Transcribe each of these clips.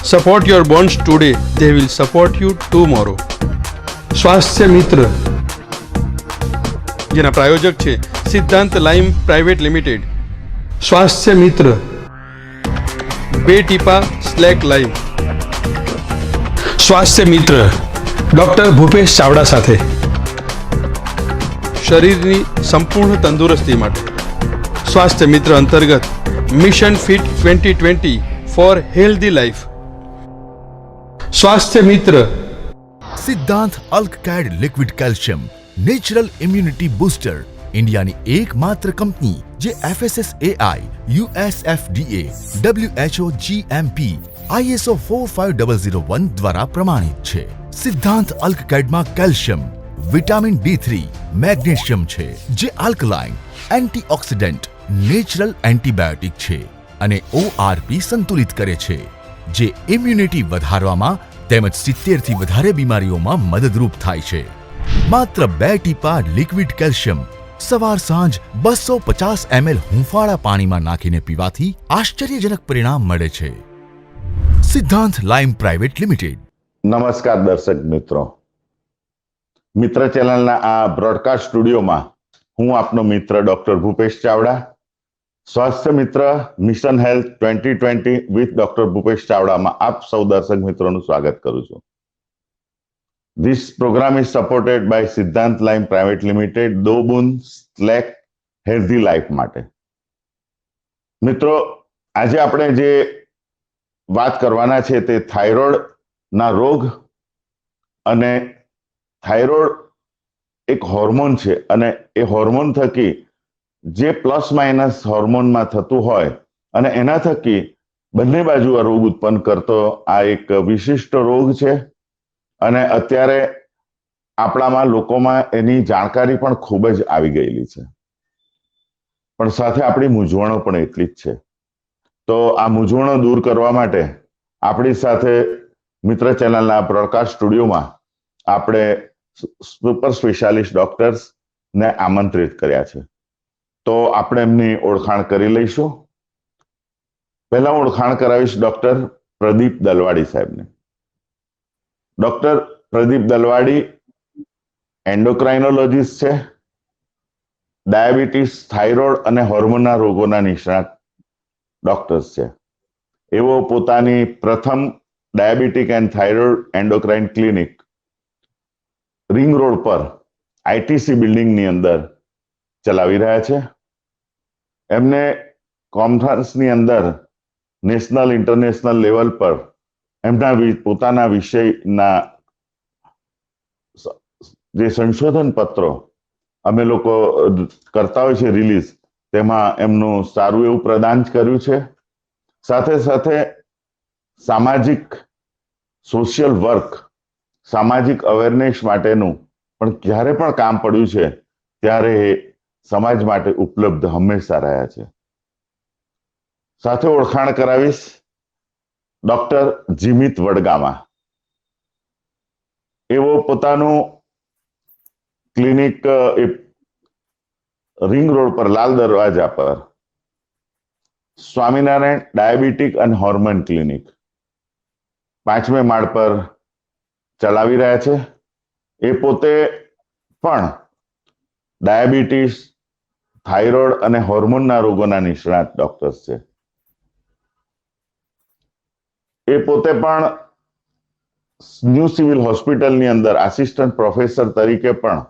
Support your bonds today, they will support you tomorrow. સ્વાસ્થ્ય મિત્ર જેના પ્રાયોજક છે સિદ્ધાંત લાઇમ પ્રાઇવેટ લિમિટેડ. સ્વાસ્થ્ય મિત્ર, બે ટીપા સ્લેક લાઇમ. સ્વાસ્થ્ય મિત્ર ડૉક્ટર ભૂપેશ ચાવડા સાથે. શરીરની સંપૂર્ણ તંદુરસ્તી માટે સ્વાસ્થ્ય મિત્ર અંતર્ગત mission fit 2020 for healthy life. સ્વાસ્થ્ય મિત્ર સિદ્ધાંત અલ્કકેડ liquid calcium natural immunity booster ઇન્ડિયાની એકમાત્ર કંપની જે FSSAI, USFDA, WHO GMP, ISO 45001 દ્વારા પ્રમાણિત છે. સિદ્ધાંત અલ્કકેડમાં કેલ્શિયમ, વિટામિન D3, મેગ્નેશિયમ છે જે આલ્કલાઇન, એન્ટીઓક્સિડન્ટ, નેચરલ એન્ટીબાયોટિક છે અને ORP સંતુલિત કરે છે જે ઇમ્યુનિટી વધારવામાં તેમજ 70 થી વધારે બીમારીઓમાં મદદરૂપ થાય છે. માત્ર 2 ટીપા લિક્વિડ કેલ્શિયમ સવાર સાંજ 250 ml હુંફાળા પાણીમાં નાખીને પીવાથી આશ્ચર્યજનક પરિણામ મળે છે. Siddhant lime private limited. નમસ્કાર દર્શક મિત્રો, મિત્ર ચેનલના આ બ્રોડકાસ્ટ સ્ટુડિયોમાં હું આપનો મિત્ર ડોક્ટર ભૂપેશ ચાવડા, સ્વાસ્થ્ય મિત્ર mission health 2020 with doctor Bhupesh ચાવડામાં આપ સૌ દર્શક મિત્રોનું સ્વાગત કરું છું. This program is supported by Siddhant lime private limited, દો બૂંદ સ્લેક હેલ્ધી લાઈફ માટે. મિત્રો, આજે આપણે જે વાત કરવાના છે તે થાઇરોઇડના રોગ અને થાઇરોઇડ એક હોર્મોન છે અને એ હોર્મોન થકી જે પ્લસ માઇનસ હોર્મોનમાં થતું હોય અને એના થકી બંને બાજુ આ રોગ ઉત્પન્ન કરતો આ એક વિશિષ્ટ રોગ છે અને અત્યારે આપણામાં લોકોમાં એની જાણકારી પણ ખૂબ જ આવી ગયેલી છે, પણ સાથે આપણી મૂંઝવણો પણ એટલી જ છે. તો આ મૂંઝવણો દૂર કરવા માટે આપણી સાથે મિત્ર ચેનલના બ્રોડકાસ્ટ સ્ટુડિયોમાં આપણે સુપર સ્પેશિયાલિસ્ટ ડોક્ટર્સને આમંત્રિત કર્યા છે. તો આપણે એમની ઓળખાણ કરી લઈશું. પહેલા હું ઓળખાણ કરાવીશ ડોક્ટર પ્રદીપ દલવાડી સાહેબને. ડોક્ટર પ્રદીપ દલવાડી એન્ડોક્રાઇનોલોજીસ્ટ છે, ડાયાબિટીસ, થાઇરોઇડ અને હોર્મોનના રોગોના નિષ્ણાત ડોક્ટર્સ છે. એવો પોતાની પ્રથમ diabetic and thyroid endocrine clinic ring road પર ITC બિલ્ડિંગની અંદર ચલાવી રહ્યા છે. એમને કોન્ફરન્સની અંદર નેશનલ ઇન્ટરનેશનલ લેવલ પર એમના પોતાના વિષયના જે સંશોધન પત્રો અમે લોકો કરતા હોય છે રિલીઝ, તેમાં એમનું સારું એવું પ્રદાન કર્યું છે. સાથે સાથે સામાજિક સોશિયલ વર્ક, સામાજિક અવેરનેસ માટેનું પણ જ્યારે પણ કામ પડ્યું છે ત્યારે સમાજ માટે ઉપલબ્ધ હંમેશા રહ્યા છે. સાથે ઓળખાણ કરાવીશ ડોક્ટર જીમિત વડગામા. એવો પોતાનું ક્લિનિક રિંગ રોડ પર લાલ દરવાજા પર સ્વામિનારાયણ ડાયાબિટીક અને હોર્મોન ક્લિનિક 5મે માળ પર ચલાવી રહ્યા છે. એ પોતે પણ ડાયાબિટીસ, થાઇરોઇડ અને હોર્મોનના રોગોના નિષ્ણાત ડોક્ટર્સ છે. એ પોતે પણ ન્યૂ સિવિલ હોસ્પિટલની અંદર આસિસ્ટન્ટ પ્રોફેસર તરીકે પણ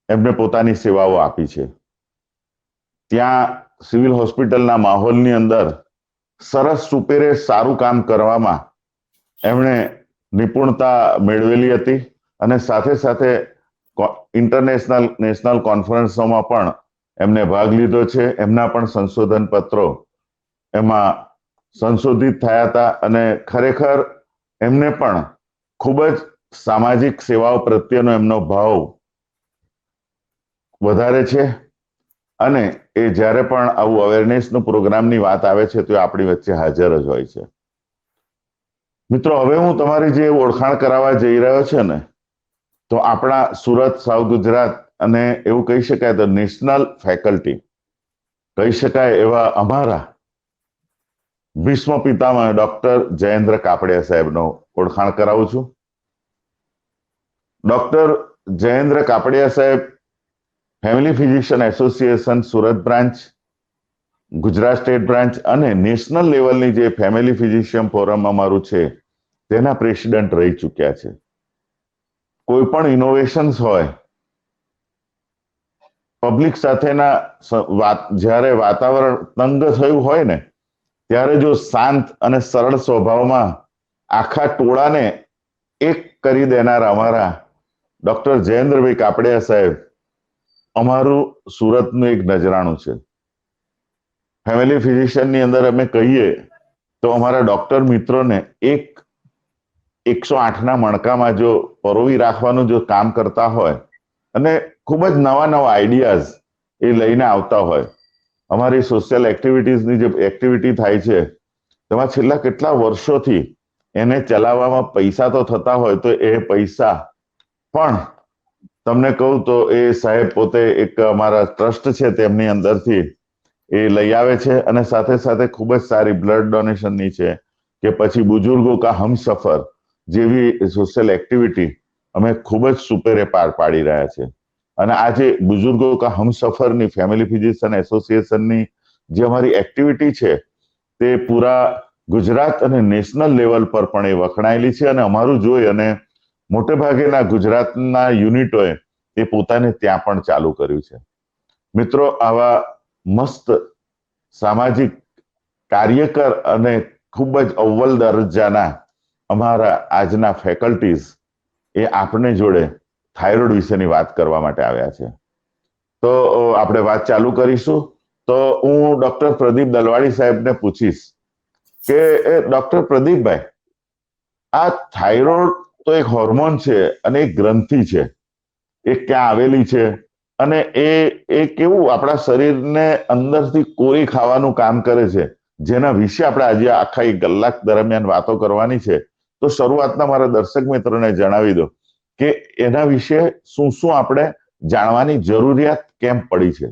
એમને પોતાની સેવાઓ આપી છે. ત્યાં સિવિલ હોસ્પિટલના માહોલની અંદર સરસ સુપેરે સારું કામ કરવામાં એમણે નિપુણતા મેળવેલી હતી અને સાથે સાથે ઇન્ટરનેશનલ નેશનલ કોન્ફરન્સોમાં પણ એમને ભાગ લીધો છે. એમના પણ સંશોધન પત્રો એમાં સંશોધિત થયા હતા અને ખરેખર એમને પણ ખૂબ જ સામાજિક સેવાઓ પ્રત્યેનો એમનો ભાવ વધારે છે અને એ જ્યારે પણ આવું અવેરનેસનું પ્રોગ્રામની વાત આવે છે તો આપણી વચ્ચે હાજર જ હોય છે. મિત્રો, હવે હું તમારી જે ઓળખાણ કરાવવા જઈ રહ્યો છે ને, તો આપણા સુરત, સાઉથ ગુજરાત અને એવું કહી શકાય તો નેશનલ ફેકલ્ટી કહી શકાય એવા અમારા ભીષ્મ પિતામહ ડોક્ટર જયેન્દ્ર કાપડિયા સાહેબનો ઓળખાણ કરાવું છું. ડોક્ટર જયેન્દ્ર કાપડિયા સાહેબ family physician association Surat branch, Gujarat state branch અને નેશનલ લેવલની જે ફેમિલી ફિઝિશિયન ફોરમ અમારું છે તેના પ્રેસિડેન્ટ રહી ચૂક્યા છે. કોઈ પણ ઇનોવેશન્સ હોય, પબ્લિક સાથેના જ્યારે વાતાવરણ તંગ થયું હોય ને ત્યારે જો શાંત અને સરળ સ્વભાવમાં આખા ટોળાને એક કરી દેનાર અમારા ડોક્ટર જયેન્દ્રભાઈ કાપડિયા સાહેબ અમારું સુરતનું એક નજરાણું છે. ફેમિલી ફિઝિશિયનની અંદર અમે કહીએ તો અમારા ડોક્ટર મિત્રોને 108ના મણકામાં જો પરોવી રાખવાનું જો કામ કરતા હોય અને ખૂબ જ નવા નવા આઈડિયાઝ એ લઈને આવતા હોય. અમારી સોશિયલ એક્ટિવિટીઝની જે એક્ટિવિટી થાય છે તેમાં છેલ્લા કેટલા વર્ષોથી એને ચલાવવામાં પૈસા તો થતા હોય તો એ પૈસા પણ તમને કહું તો એ સાહેબ પોતે એક અમારા ટ્રસ્ટ છે તેમની અંદરથી એ લઈ આવે છે અને સાથે સાથે ખૂબ જ સારી બ્લડ ડોનેશનની છે કે પછી બુજુર્ગો કા હમસફર જેવી સોશિયલ એક્ટિવિટી અમે ખૂબ જ સુપેરે પાર પાડી રહ્યા છે. અને આજે બુજુર્ગો કા હમસફરની ફેમિલી ફિઝિશિયન એસોસિએશનની જે અમારી એક્ટિવિટી છે તે પૂરા ગુજરાત અને નેશનલ લેવલ પર પણ એ વખણાયેલી છે અને અમારું જોઈ અને મોટે ભાગેના ગુજરાતના યુનિટોએ એ પોતાને ત્યાં પણ ચાલુ કર્યું છે. મિત્રો, આવા મસ્ત સામાજિક કાર્યકર અને ખૂબ જ અવ્વલ દરજ્જાના અમારા આજના ફેકલ્ટીઝ એ આપણે જોડે થાઇરોઇડ વિશેની વાત કરવા માટે આવ્યા છે. તો આપણે વાત ચાલુ કરીશું. તો હું ડોક્ટર પ્રદીપ દલવાડી સાહેબને પૂછીશ કે ડોક્ટર પ્રદીપભાઈ, આ થાઇરોઇડ તો એક હોર્મોન છે અને એક ગ્રંથિ છે, એ ક્યાં આવેલી છે અને એ કેવું આપણા શરીરને અંદરથી કોરી ખાવાનું કામ કરે છે, જેના વિશે આપણે આજે આખા 1 કલાક દરમિયાન વાતો કરવાની છે. તો શરૂઆતના મારા દર્શક મિત્રોને જણાવી દો કે એના વિશે શું શું આપણે જાણવાની જરૂરિયાત કેમ પડી છે.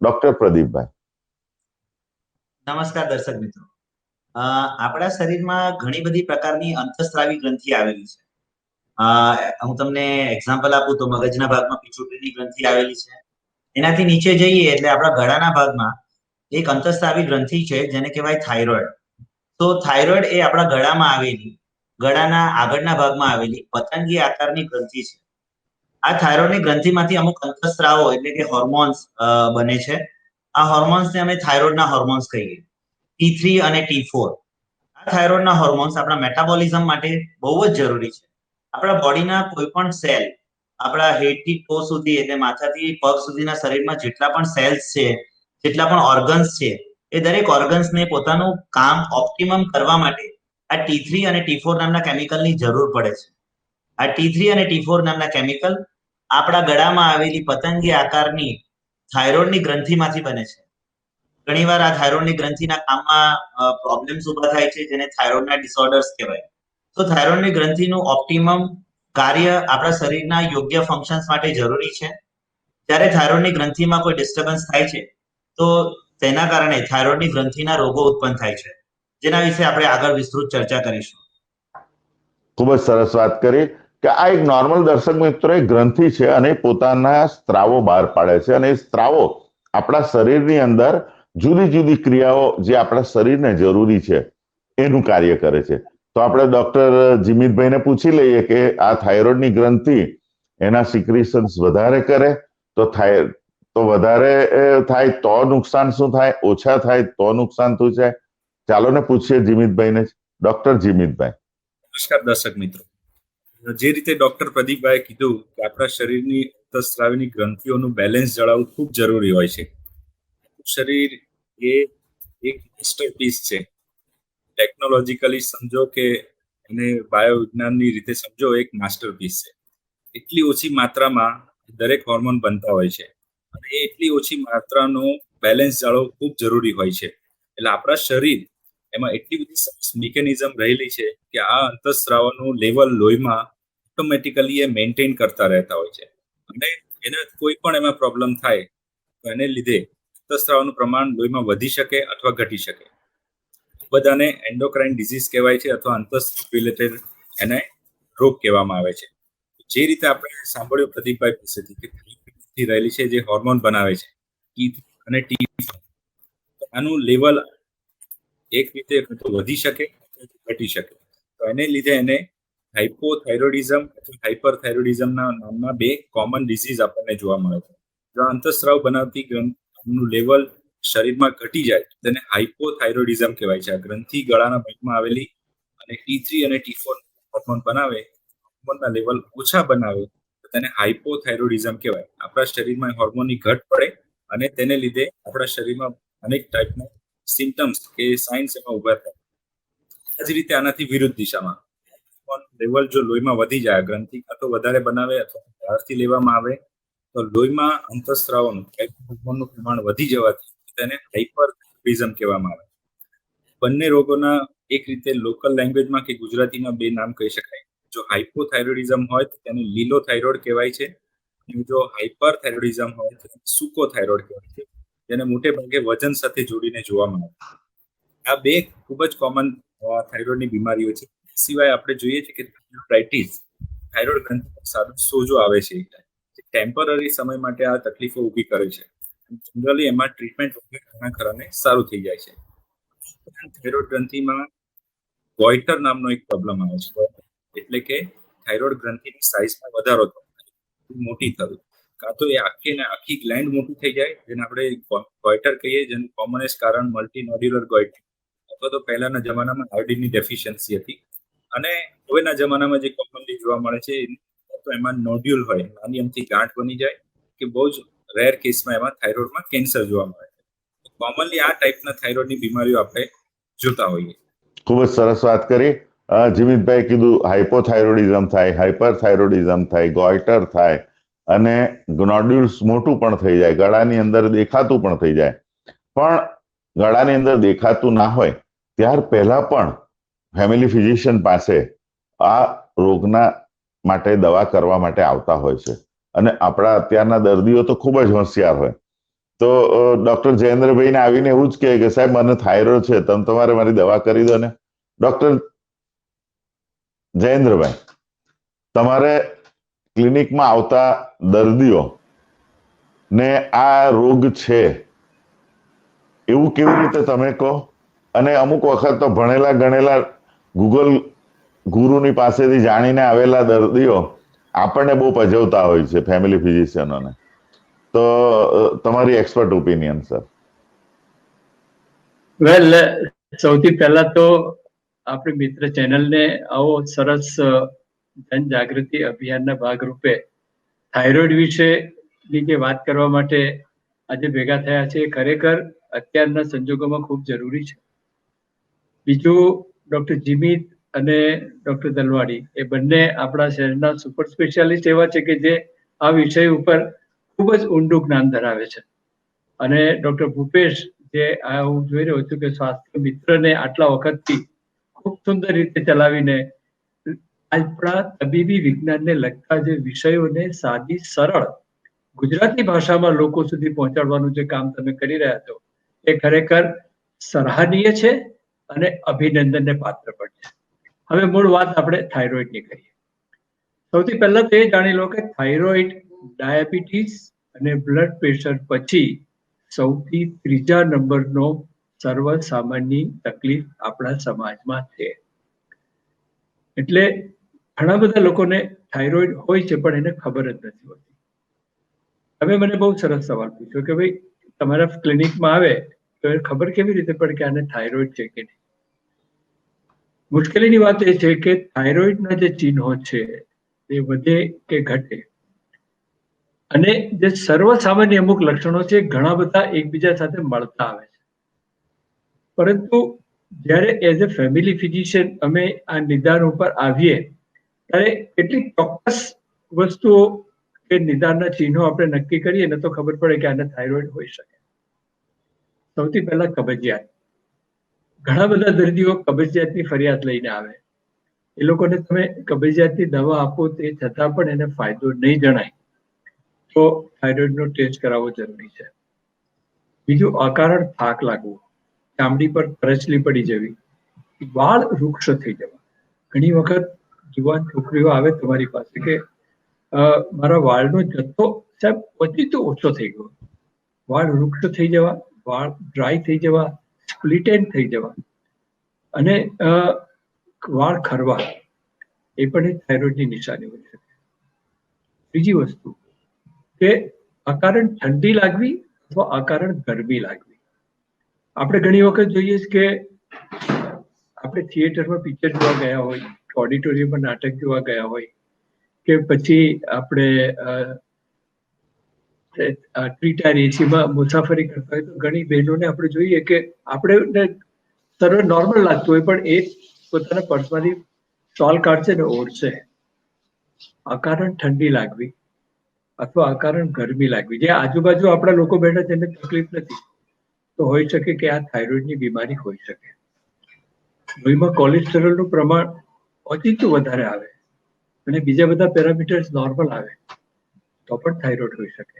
ડોક્ટર પ્રદીપભાઈ. નમસ્કાર દર્શક મિત્રો. આપણા શરીરમાં ઘણી બધી પ્રકારની અંતઃસ્ત્રાવી ગ્રંથિ આવેલી છે. હું તમને એક્ઝામ્પલ આપું તો મગજના ભાગમાં પિટ્યુટરી ગ્રંથિ આવેલી છે. એનાથી નીચે જઈએ એટલે આપણા ગળાના ભાગમાં એક અંતઃસ્ત્રાવી ગ્રંથિ છે જેને કહેવાય થાઇરોઇડ. તો થાઇરોઇડ એ આપણા ગળામાં આવેલી, ગળાના આગળના ભાગમાં આવેલી પતંગી આકારની ગ્રંથિ છે. આ થાઇરોઇડની ગ્રંથિમાંથી અમુક અંતઃસ્ત્રાવો એટલે કે હોર્મોન્સ બને છે. આ હોર્મોન્સને અમે થાઇરોઇડના હોર્મોન્સ કહીએ, T3 અને T4. આ થાઇરોઇડના હોર્મોન્સ આપણા મેટાબોલિઝમ માટે બહુ જ જરૂરી છે. આપણા બોડીના કોઈ પણ સેલ, આપણા હેડથી ટો સુધી એટલે માથાથી પગ સુધીના શરીરમાં જેટલા પણ સેલ્સ છે, જેટલા પણ ઓર્ગન્સ છે, એ દરેક ઓર્ગન્સને પોતાનું કામ ઓપ્ટિમમ કરવા માટે આ T3 અને T4 નામના કેમિકલની જરૂર પડે છે. આ T3 અને T4 નામના કેમિકલ આપણા ગળામાં આવેલી પતંગી આકારની થાઇરોઇડની ગ્રંથિમાંથી બને છે. ઘણીવાર આ થાઇરોઇડની ગ્રંથિના કામમાં પ્રોબ્લેમ્સ ઊભા થાય છે, જેને થાઇરોઇડના ડિસઓર્ડર્સ કહેવાય. તો થાઇરોઇડની ગ્રંથિનું ઓપ્ટિમમ કાર્ય આપણા શરીરના યોગ્ય ફંક્શન્સ માટે જરૂરી છે. જ્યારે થાઇરોઇડની ગ્રંથિમાં કોઈ ડિસ્ટર્બન્સ થાય છે તો તેના કારણે થાઇરોઇડની ગ્રંથિના રોગો ઉત્પન્ન થાય છે, જેના વિશે આપણે આગળ વિસ્તૃત ચર્ચા કરીશું. ખૂબ જ સરસ વાત કરી કે આ એક નોર્મલ દર્શક મિત્રો એક ગ્રંથિ છે અને પોતાના સ્ત્રાવો બહાર પાડે છે અને એ સ્ત્રાવો આપણા શરીરની અંદર જુદી જુદી ક્રિયાઓ જે આપણા શરીરને જરૂરી છે એનું કાર્ય કરે છે. તો આપણે ડોક્ટર જીમિતભાઈને પૂછી લઈએ કે આ થાઇરોઇડની ગ્રંથિ એના સિક્રિશન્સ વધારે કરે તો વધારે થાય તો નુકસાન શું થાય, ઓછા થાય તો નુકસાન શું છે? ચાલો ને પૂછીએ જીમિતભાઈને. ડોક્ટર જીમિતભાઈ. નમસ્કાર દર્શક મિત્રો. જે રીતે ડોક્ટર પ્રદીપભાઈએ કીધું કે આપણા શરીરની અંતઃસ્ત્રાવીની ગ્રંથિઓનું બેલેન્સ જાળવવું ખૂબ જરૂરી હોય છે. શરીર એ એક માસ્ટરપીસ છે. ટેકનોલોજીકલી સમજો કે એને બાયોવિજ્ઞાનની રીતે સમજો, એક માસ્ટરપીસ છે. એટલી ઓછી માત્રામાં દરેક હોર્મોન બનતા હોય છે અને એટલી ઓછી માત્રાનું બેલેન્સ જાળવવું ખૂબ જરૂરી હોય છે. એટલે આપણા શરીર એમાં એટલી બધી સરસ મિકેનિઝમ રહેલી છે કે આ અંતઃસ્ત્રાવનું લેવલ લોહીમાં ઓટોમેટિકલી એ મેન્ટેન કરતા રહેતા હોય છે અને એના કોઈ પણ એમાં પ્રોબ્લેમ થાય તો એને લીધે અંતઃસ્ત્રાવનું પ્રમાણ લોહીમાં વધી શકે અથવા ઘટી શકે. બધાને એન્ડોક્રાઇન ડિઝીઝ કહેવાય છે અથવા અંતઃસ્ત્રાવ રિલેટેડ એને રોગ કહેવામાં આવે છે. જે રીતે આપણે સાંભળ્યું પ્રદીપભાઈ પાસેથી કે ગ્રંથિ રહેલી છે જે હોર્મોન બનાવે છે T3 અને T4, આનું લેવલ એક રીતે વધી શકે અથવા ઘટી શકે. તો એને લીધે એને હાઇપોથાઇરોઇડિઝમ અથવા હાઇપરથાઇરોઇડિઝમના નામના બે કોમન ડિઝીઝ આપણને જોવા મળે છે. જો અંતઃસ્રાવ બનાવતી ગ્રંથિનું લેવલ શરીરમાં ઘટી જાય તેને હાઇપોથાઇરોઇડિઝમ કહેવાય છે. આ ગ્રંથિ ગળાના ભાગમાં આવેલી અને T3 અને T4 હોર્મોન બનાવે, હોર્મોનના લેવલ ઓછા બનાવે તો તેને હાઇપોથાઇરોઇડિઝમ કહેવાય. આપણા શરીરમાં હોર્મોનની ઘટ પડે અને તેને લીધે આપણા શરીરમાં અનેક ટાઈપના સિમ્ટમ્સ કે સાઇન્સ એમાં ઉભા થાય. આ જ રીતે આનાથી વિરુદ્ધ દિશામાં લેવલ જો લોહીમાં વધી જાય, ગ્રંથિ કાં તો વધારે બનાવે અથવા બહારથી લેવામાં આવે તો લોહીમાં અંતઃસ્રાવનું હોર્મોનનું પ્રમાણ વધી જવાથી તેને હાઇપરથાઇરોઇડિઝમ કહેવામાં આવે. બંને રોગોના એક રીતે લોકલ લેંગ્વેજમાં કે ગુજરાતીમાં બે નામ કહી શકાય. જો હાઇપોથાઇરોઇડિઝમ હોય તો તેને લીલો થાઇરોઇડ કહેવાય છે, અને જો હાઇપરથાઇરોઇડિઝમ હોય તો સૂકો થાઇરોઇડ કહેવાય છે, જેને મોટે ભાગે વજન સાથે જોડીને જોવા મળે. આ બે ખૂબ જ કોમન થાઇરોઇડની બીમારીઓ છે. સિવાય આપણે જોઈએ છીએ કે થાઇરોઇડાઇટિસ, થાઇરોઇડ ગ્રંથિ પર સાદો સોજો આવે છે, ટેમ્પરરી સમય માટે આ તકલીફો ઊભી કરે છે. જનરલી એમાં ટ્રીટમેન્ટ વગર ઘણા ખરાને સારું થઈ જાય છે. થાઇરોઇડ ગ્રંથિમાં ગોઈટર નામનો એક પ્રોબ્લેમ આવે છે, એટલે કે થાઇરોઇડ ગ્રંથિની સાઇઝમાં વધારો થતો, મોટી થવી, કાં તો એ આખી ગ્લેન્ડ મોટી થઈ જાય જેને આપણે ગોઈટર કહીએ, જેનું કોમનેસ્ટ કારણ મલ્ટીનોડ્યુલર ગોઈટર અથવા તો પહેલાના જમાનામાં આયોડિનની ડેફિશિયન્સી હતી. અને હવેના જમાનામાં જે કોમનલી જોવા મળે છે તો એમાં નોડ્યુલ હોય, નાની અમથી ગાંઠ બની જાય, કે બહુ જ રેર કેસમાં એમાં થાઇરોઇડમાં કેન્સર જોવા મળે છે. કોમનલી આ ટાઈપના થાઇરોઇડની બીમારીઓ આપણે જોતા હોઈએ. ખૂબ જ સરસ વાત કરી. જીમિતભાઈ કીધું હાઇપોથાઇરોઇડિઝમ થાય, હાઇપરથાઇરોઇડિઝમ થાય, ગોઈટર થાય અને નોડ્યુલ્સ મોટું પણ થઈ જાય, ગળાની અંદર દેખાતું પણ થઈ જાય. પણ ગળાની અંદર દેખાતું ના હોય ત્યાર પહેલા પણ ફેમિલી ફિઝિશિયન પાસે આ રોગના માટે દવા કરવા માટે આવતા હોય છે. અને આપણા અત્યારના દર્દીઓ તો ખૂબ જ હોશિયાર હોય. તો ડોક્ટર જયેન્દ્રભાઈને આવીને એવું જ કહે કે સાહેબ મને થાઇરોઇડ છે, તમારે મારી દવા કરી દો ને. ડોક્ટર જયેન્દ્રભાઈ, તમારે ક્લિનિકમાં આવતા દર્દીઓ ને આ રોગ છે એવું કેવી રીતે તમે કહો? અને અમુક વખત તો ભણેલા ગણેલા ગૂગલ ગુરુની પાસેથી જાણીને આવેલા દર્દીઓ આપણને બહુ પજવતા હોય છે, ફેમિલી ફિઝિશિયનોને. તો તમારી એક્સપર્ટ ઓપિનિયન સર. વેલ, સૌથી પહેલા તો આપણી મિત્ર ચેનલને આવો સરસ જનજાગૃતિ અભિયાનના ભાગરૂપે થાઇરોઇડ વિશેની જે વાત કરવા માટે આજે ભેગા થયા છે, ખરેખર અત્યારના સંજોગોમાં ખૂબ જરૂરી છે. બીજું, ડૉક્ટર જીમિત અને ડૉક્ટર દલવાડી એ બંને આપણા શહેરના સુપર સ્પેશિયાલિસ્ટ એવા છે કે જે આ વિષય ઉપર ખૂબ જ ઊંડું જ્ઞાન ધરાવે છે. અને ડૉક્ટર ભૂપેશ, જે હું જોઈ રહ્યો છું કે સ્વાસ્થ્ય મિત્રને આટલા વખતથી ખૂબ સુંદર રીતે ચલાવીને આપણા તબીબી વિજ્ઞાનને લગતા જે વિષયોને સાદી સરળ ગુજરાતી ભાષામાં લોકો સુધી પહોંચાડવાનું જે કામ તમે કરી રહ્યા છો એ ખરેખર સરાહનીય છે અને અભિનંદનને પાત્ર પણ છે. હવે મૂળ વાત આપણે થાઇરોઇડની કરીએ. સૌથી પહેલા તો એ જાણી લો કે થાઇરોઇડ ડાયાબિટીસ અને બ્લડ પ્રેશર પછી સૌથી ત્રીજા નંબરનો સર્વસામાન્ય તકલીફ આપણા સમાજમાં છે. એટલે ઘણા બધા લોકોને થાઇરોઇડ હોય છે પણ એને ખબર જ નથી હોતી. હવે મને બહુ સરસ સવાલ પૂછ્યો કે ભાઈ તમારા ક્લિનિકમાં આવે તો એ ખબર કેવી રીતે પડે કે આને થાઇરોઇડ છે કે નહીં? મુશ્કેલીની વાત એ છે કે થાઇરોઇડના જે ચિહ્નો છે એ વધે કે ઘટે, અને જે સર્વસામાન્ય અમુક લક્ષણો છે ઘણા બધા એકબીજા સાથે મળતા આવે છે. પરંતુ જ્યારે એઝ અ ફેમિલી ફિઝિશિયન અમે આ નિદાન ઉપર આવીએ ત્યારે કેટલીક ચોક્કસ વસ્તુઓ કે નિદાનના ચિહ્નો આપણે નક્કી કરીએ ને તો ખબર પડે કે આને થાઇરોઇડ હોઈ શકે. સૌથી પહેલા કબજિયાત. ઘણા બધા દર્દીઓ કબજિયાતની ફરિયાદ લઈને આવે. એ લોકોને તમે કબજિયાતની દવા આપો તે છતાં પણ એને ફાયદો નહીં જણાય તો થાઇરોઇડનો ટેસ્ટ કરાવવો જરૂરી છે. બીજું, અકારણ થાક લાગવો. ચામડી પર કરચલી પડી જવી, વાળ વૃક્ષ થઈ જવા. ઘણી વખત જુવાન છોકરીઓ આવે તમારી પાસે કે મારા વાળનો જથ્થો સાહેબ પછી તો ઓછો થઈ ગયો, વાળ વૃક્ષ થઈ જવા, વાળ ડ્રાય થઈ જવા, સ્પ્લિટ એન્ડ થઈ જવા અને વાળ ખરવા, એ પણ એક થાઇરોઇડની નિશાની હોઈ શકે. બીજી વસ્તુ કે અકારણ ઠંડી લાગવી અથવા અકારણ ગરમી લાગવી. આપણે ઘણી વખત જોઈએ કે આપણે થિયેટરમાં પિક્ચર જોવા ગયા હોય, ઓડિટોરિયમમાં નાટક જોવા ગયા હોય કે પછી આપણે થ્રી ટાયર એસીમાં મુસાફરી કરતા હોય તો ઘણી બહેનોને આપણે જોઈએ કે આપણે સર્વ નોર્મલ લાગતું હોય પણ એ પોતાના પર્સમાંથી શોલ કાઢશે ને ઓઢશે. અકારણ ઠંડી લાગવી અથવા અકારણ ગરમી લાગવી, જે આજુબાજુ આપણા લોકો બેઠા તેને તકલીફ નથી, તો હોઈ શકે કે આ થાઇરોઇડની બીમારી હોઈ શકે. લોહીમાં કોલેસ્ટેરોલનું પ્રમાણ ઓચિંતું વધારે આવે અને બીજા બધા પેરામીટર્સ નોર્મલ આવે તો પણ થાઇરોઇડ હોઈ શકે.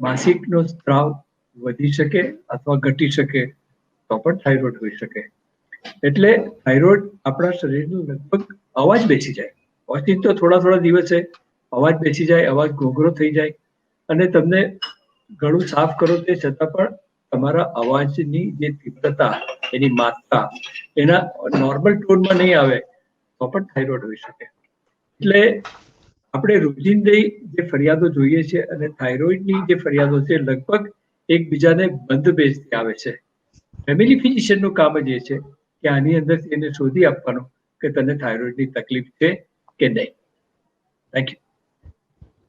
માસિકનો સ્ત્રાવ વધી શકે અથવા ઘટી શકે તો પણ થાઇરોઇડ હોઈ શકે. એટલે થાઇરોઇડ આપણા શરીરનું લગભગ અવાજ બેસી જાય, ઓચિંતો થોડા દિવસે અવાજ બેસી જાય, અવાજ ઘોઘરો થઈ જાય અને તમને ગળું સાફ કરો તે છતાં પણ તમારા અવાજની જે તીવ્રતા, એની માત્રા એના નોર્મલ ટોનમાં નહીં આવે તો પણ થાઇરોઇડ હોઈ શકે. એટલે આપણે રોજિંદી જે ફરિયાદો જોઈએ છે અને થાઇરોઇડની જે ફરિયાદો છે લગભગ એકબીજાને બંધ બેસતી આવે છે. ફેમિલી ફિઝિશિયનનું કામ જ એ છે કે આની અંદરથી એને શોધી આપવાનું કે તને થાઇરોઇડની તકલીફ છે કે નહીં. Thank you.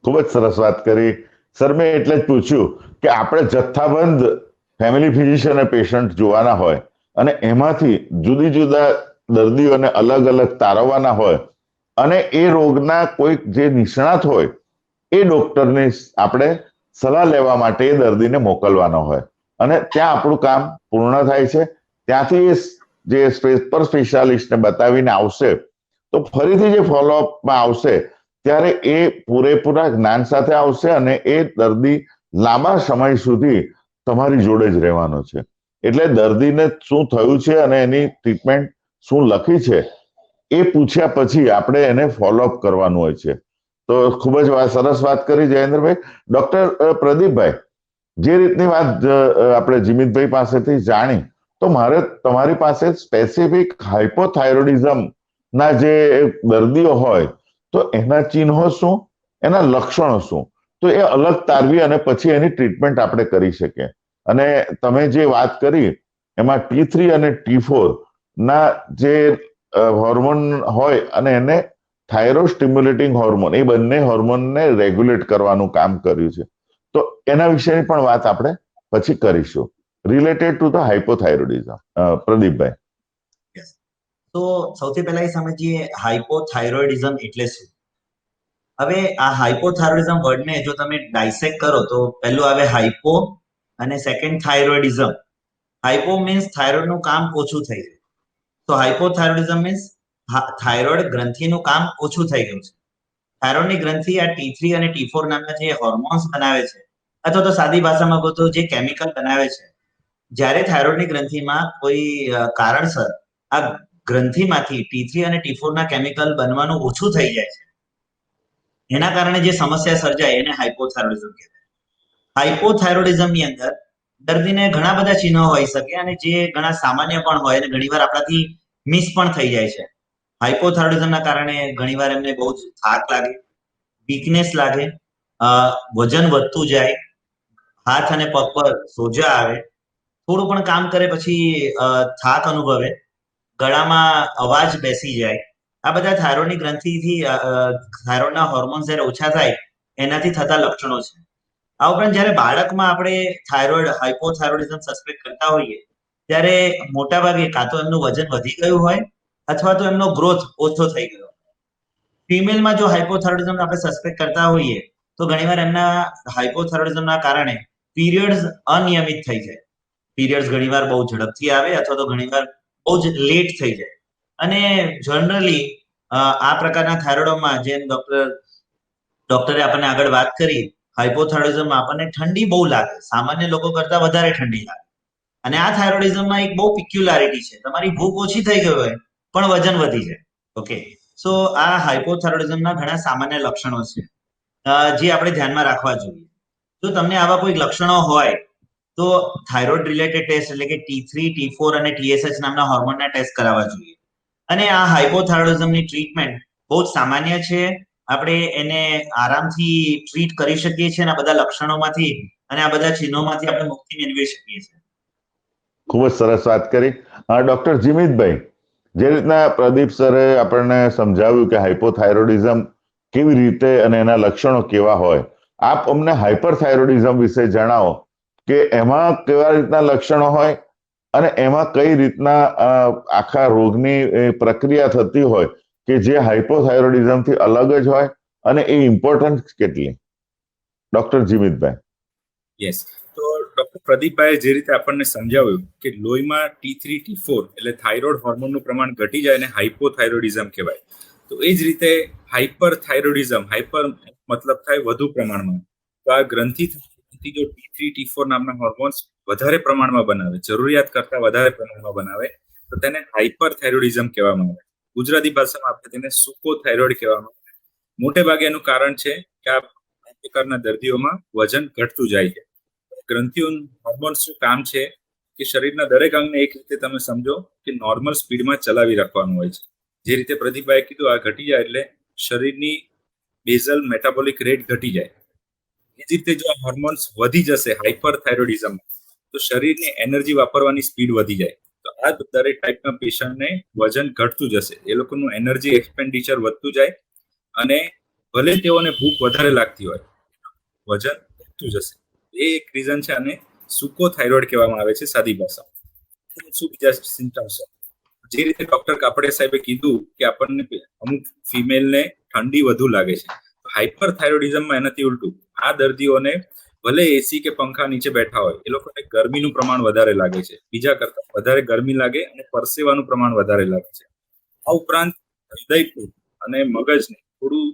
ખૂબ જ સરસ વાત કરી સર. મેં એટલે જ પૂછ્યું કે આપણે જથ્થાબંધ ફેમિલી ફિઝિશિયન પેશન્ટ જોવાના હોય અને એમાંથી જુદી જુદા દર્દીઓને અલગ અલગ તારવવાના હોય અને એ રોગના કોઈક જે નિષ્ણાત હોય એ ડોક્ટરની આપણે સલાહ લેવા માટે એ દર્દીને મોકલવાનો હોય અને ત્યાં આપણું કામ પૂર્ણ થાય છે. ત્યાંથી જે સુપર સ્પેશિયાલિસ્ટને બતાવીને આવશે તો ફરીથી જે ફોલોઅપમાં આવશે ત્યારે એ પૂરેપૂરા જ્ઞાન સાથે આવશે અને એ દર્દી લાંબા સમય સુધી તમારી જોડે જ રહેવાનો છે. એટલે દર્દીને શું થયું છે અને એની ટ્રીટમેન્ટ શું લખી છે એ પૂછ્યા પછી આપણે એને ફોલોઅપ કરવાનું હોય છે. તો ખૂબ જ સરસ વાત કરી જયેન્દ્રભાઈ. ડોક્ટર પ્રદીપભાઈ, જે રીતની વાત આપણે જીમિતભાઈ પાસેથી જાણી તો મારે તમારી પાસે સ્પેસિફિક હાઇપોથાઇરોઇડિઝમ ના જે દર્દીઓ હોય તો એના ચિહ્નો શું, એના લક્ષણો શું, તો એ અલગ તારવી અને પછી એની ટ્રીટમેન્ટ આપણે કરી શકીએ. અને તમે જે વાત કરી એમાં T3 અને T4 ના જે હોર્મોન હોય અને એને થાઇરોઇડ સ્ટિમ્યુલેટિંગ હોર્મોન, એ બંને હોર્મોનને રેગ્યુલેટ કરવાનું કામ કર્યું છે. તો એના વિશેની પણ વાત આપણે પછી કરીશું રિલેટેડ ટુ ધ હાઇપોથાઇરોઇડિઝમ. પ્રદીપભાઈ. તો સૌથી પહેલા એ સમજીએ હાઇપોથાઇરોઇડિઝમ એટલે શું. હવે આ હાઇપોથાઇરોઇડિઝમ વર્ડને જો તમે ડાયસેક્ટ કરો તો પહેલું આવે હાઇપો અને સેકન્ડ થાઇરોઇડિઝમ. હાઇપો મીન્સ થાઇરોઇડનું કામ ઓછું થઈ ગયું, તો હાઇપોથાઇરોઇડિઝમ મીન્સ થાઇરોઇડ ગ્રંથિનું કામ ઓછું થઈ ગયું છે. થાઇરોઇડની ગ્રંથિ આ T3 અને T4 નામના જે હોર્મોન્સ બનાવે છે અથવા તો સાદી ભાષામાં કહો તો જે કેમિકલ બનાવે છે, જ્યારે થાઇરોઇડની ગ્રંથિમાં કોઈ કારણસર આ ગ્રંથિમાંથી T3 અને T4 ના કેમિકલ બનવાનું ઓછું થઈ જાય છે, એના કારણે જે સમસ્યા સર્જાય એને હાઇપોથાઇરોઇડિઝમ કહેવાય. હાઇપોથાઇરોઇડિઝમની અંદર દર્દીને ઘણા બધા ચિહ્નો હોઈ શકે અને જે ઘણા સામાન્ય પણ હોય અને ઘણીવાર આપણાથી મિસ પણ થઈ જાય છે. હાઇપોથાઇરોઇડિઝમના કારણે ઘણીવાર એમને બહુ જ થાક લાગે, વીકનેસ લાગે, વજન વધતું જાય, હાથ અને પગ પર સોજા આવે, થોડું પણ કામ કરે પછી થાક અનુભવે, ગળામાં અવાજ બેસી જાય. આ બધા થાઇરોઇડની ગ્રંથિથી થાઇરોઇડના હોર્મોન્સ જ્યારે ઓછા થાય એનાથી થતા લક્ષણો છે. આ ઉપરાંત જ્યારે બાળકમાં આપણે થાઇરોઇડ હાઇપોથાઇરોઇડિઝમ સસ્પેક્ટ કરતા હોઈએ ત્યારે મોટાભાગે કાં તો એમનું વજન વધી ગયું હોય અથવા તો એમનો ગ્રોથ ઓછો થઈ ગયો. ફિમેલમાં જો હાઇપોથાઇરોઇડિઝમ આપણે સસ્પેક્ટ કરતા હોઈએ તો ઘણીવાર એમના હાઇપોથાઇરોઇડિઝમના કારણે પીરિયડ્સ અનિયમિત થઈ જાય. પીરિયડ્સ ઘણીવાર બહુ ઝડપથી આવે અથવા તો ઘણીવાર બહુ જ લેટ થઈ જાય. અને જનરલી આ પ્રકારના થાઇરોઇડમાં જેમ ડોક્ટરે આપણને આગળ વાત કરી, હાઇપોથાઇરોઇડિઝમમાં આપણને ઠંડી બહુ લાગે, સામાન્ય લોકો કરતા વધારે ઠંડી લાગે. અને આ થાઇરોઇડિઝમમાં એક બહુ પિક્યુલારિટી છે, તમારી ભૂખ ઓછી થઈ ગઈ હોય પણ વજન વધી જાય. ઓકે, સો આ હાઇપોથાઇરોઇડિઝમના ઘણા સામાન્ય લક્ષણો છે જે આપણે ધ્યાનમાં રાખવા જોઈએ. જો તમને આવા કોઈ લક્ષણો હોય તો થાઇરોઇડ રિલેટેડ ટેસ્ટ એટલે કે T3, T4 અને TSH નામના હોર્મોનના ટેસ્ટ કરાવવા જોઈએ. અને આ હાઇપોથાઇરોઇડિઝમની ટ્રીટમેન્ટ બહુ જ સામાન્ય છે, આપણે એને આરામથી ટ્રીટ કરી શકીએ છીએ અને આ બધા લક્ષણોમાંથી અને આ બધા ચિહ્નોમાંથી આપણે મુક્તિ મેળવી શકીએ છીએ. ખૂબ જ સરસ વાત કરી. ડોક્ટર જીમિતભાઈ, જે રીતના પ્રદીપ સરે આપણને સમજાવ્યું કે હાઇપોથાઇરોઇડિઝમ કેવી રીતે અને એના લક્ષણો કેવા હોય, આપ અમને હાઇપરથાઇરોઇડિઝમ વિશે જણાવો કે એમાં કેવા રીતના લક્ષણો હોય અને એમાં કઈ રીતના આખા રોગની પ્રક્રિયા થતી હોય કે જે હાઇપોથાઇરોઇડિઝમથી અલગ જ હોય અને એ ઇમ્પોર્ટન્ટ કેટલી? ડોક્ટર જીમિતભાઈ. યસ, તો ડોક્ટર પ્રદીપભાઈએ જે રીતે આપણને સમજાવ્યું કે લોહીમાં T3, T4 એટલે થાઇરોઇડ હોર્મોનનું પ્રમાણ ઘટી જાય અને હાઇપોથાઇરોઇડિઝમ કહેવાય. તો એ જ રીતે હાઇપરથાઇરોઇડિઝમ, હાઇપર મતલબ થાય વધુ પ્રમાણમાં, તો આ ગ્રંથિથી જો T3, T4 નામના હોર્મોન્સ વધારે પ્રમાણમાં બનાવે, જરૂરિયાત કરતા વધારે પ્રમાણમાં બનાવે, તો તેને હાઇપરથાઇરોઇડિઝમ કહેવામાં આવે. ગુજરાતી ભાષામાં આપણે તેને સુકોથાઇરોઇડ કહેવામાં આવે. મોટે ભાગે એનું કારણ છે કે આ પ્રકારના દર્દીઓમાં વજન ઘટતું જાય છે. ગ્રંથિઓ હોર્મોન્સનું કામ છે કે શરીરના દરેક અંગને એક રીતે તમે સમજો કે નોર્મલ સ્પીડમાં ચલાવી રાખવાનું હોય છે. જે રીતે પ્રદીપભાઈએ કીધું, આ ઘટી જાય એટલે શરીરની બેઝલ મેટાબોલિક રેટ ઘટી જાય. એ જ રીતે જો આ હોર્મોન્સ વધી જશે હાઇપરથાઇરોઇડિઝમ, તો શરીરની એનર્જી વાપરવાની સ્પીડ વધી જાય. તો આ દરેક ટાઈપના પેશન્ટને વજન ઘટતું જશે, એ લોકોનું એનર્જી એક્સપેન્ડિચર વધતું જાય અને ભલે તેઓને ભૂખ વધારે લાગતી હોય, વજન ઘટતું જશે. એ એક રીઝન છે અને સુકોથાઇરોઇડ કહેવામાં આવે છે સાદી ભાષામાં. શું બીજા સિમ્પટમ્સ? જે રીતે ડોક્ટર કાપડિયા સાહેબે કીધું કે આપણને અમુક ફિમેલને ઠંડી વધુ લાગે છે, હાઇપરથાઇરોઇડિઝમમાં એનાથી ઉલટું, આ દર્દીઓને ભલે એસી કે પંખા નીચે બેઠા હોય, એ લોકોને ગરમીનું પ્રમાણ વધારે લાગે છે, બીજા કરતા વધારે ગરમી લાગે અને પરસેવાનું પ્રમાણ વધારે લાગે છે. આ ઉપરાંત હૃદય અને મગજને થોડું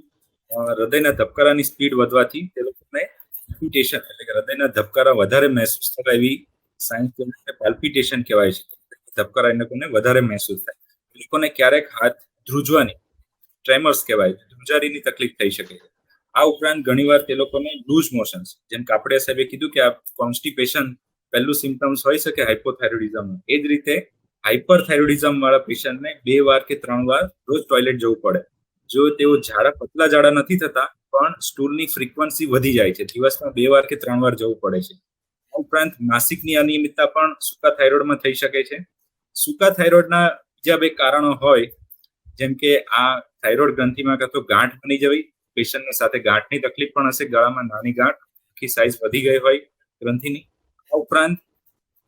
હૃદયના ધબકારાની સ્પીડ વધવાથી તે લોકોને પાલ્પિટેશન એટલે કે હૃદયના ધબકારા વધારે મહેસૂસ થાય, એવી સાયન્સ પાલ્પિટેશન કહેવાય છે. ધબકારા એ લોકોને વધારે મહેસૂસ થાય. એ લોકોને ક્યારેક હાથ ધ્રુજવાની, ટ્રેમર્સ કહેવાય, ધ્રુજારીની તકલીફ થઈ શકે છે. આ ઉપરાંત ઘણીવાર તે લોકોને લૂઝ મોશન્સ, જેમ કાપડિયા સાહેબે કીધું કે આ કોન્સ્ટિપેશન પહેલું સિમ્પટમ્સ હોઈ શકે હાઇપોથાઇરોઇડિઝમનું, એ જ રીતે હાઇપરથાઇરોઇડિઝમ વાળા પેશન્ટને 2 વાર કે 3 વાર રોજ ટોયલેટ જવું પડે. જો તેઓ પતલા ઝાડા નથી થતા પણ સ્ટૂલની ફ્રીક્વન્સી વધી જાય છે, દિવસમાં 2 વાર કે 3 વાર જવું પડે છે. આ ઉપરાંત માસિકની અનિયમિતતા પણ સૂકા થાઇરોઇડમાં થઈ શકે છે. સૂકા થાઇરોઇડના બીજા 2 કારણો હોય, જેમ કે આ થાઇરોઇડ ગ્રંથિમાં કાં તો ગાંઠ બની જવી, પેશન્ટને સાથે ગાંઠની તકલીફ પણ હશે, ગળામાં નાની ગાંઠ, આખી સાઇઝ વધી ગઈ હોય ગ્રંથિની. આ ઉપરાંત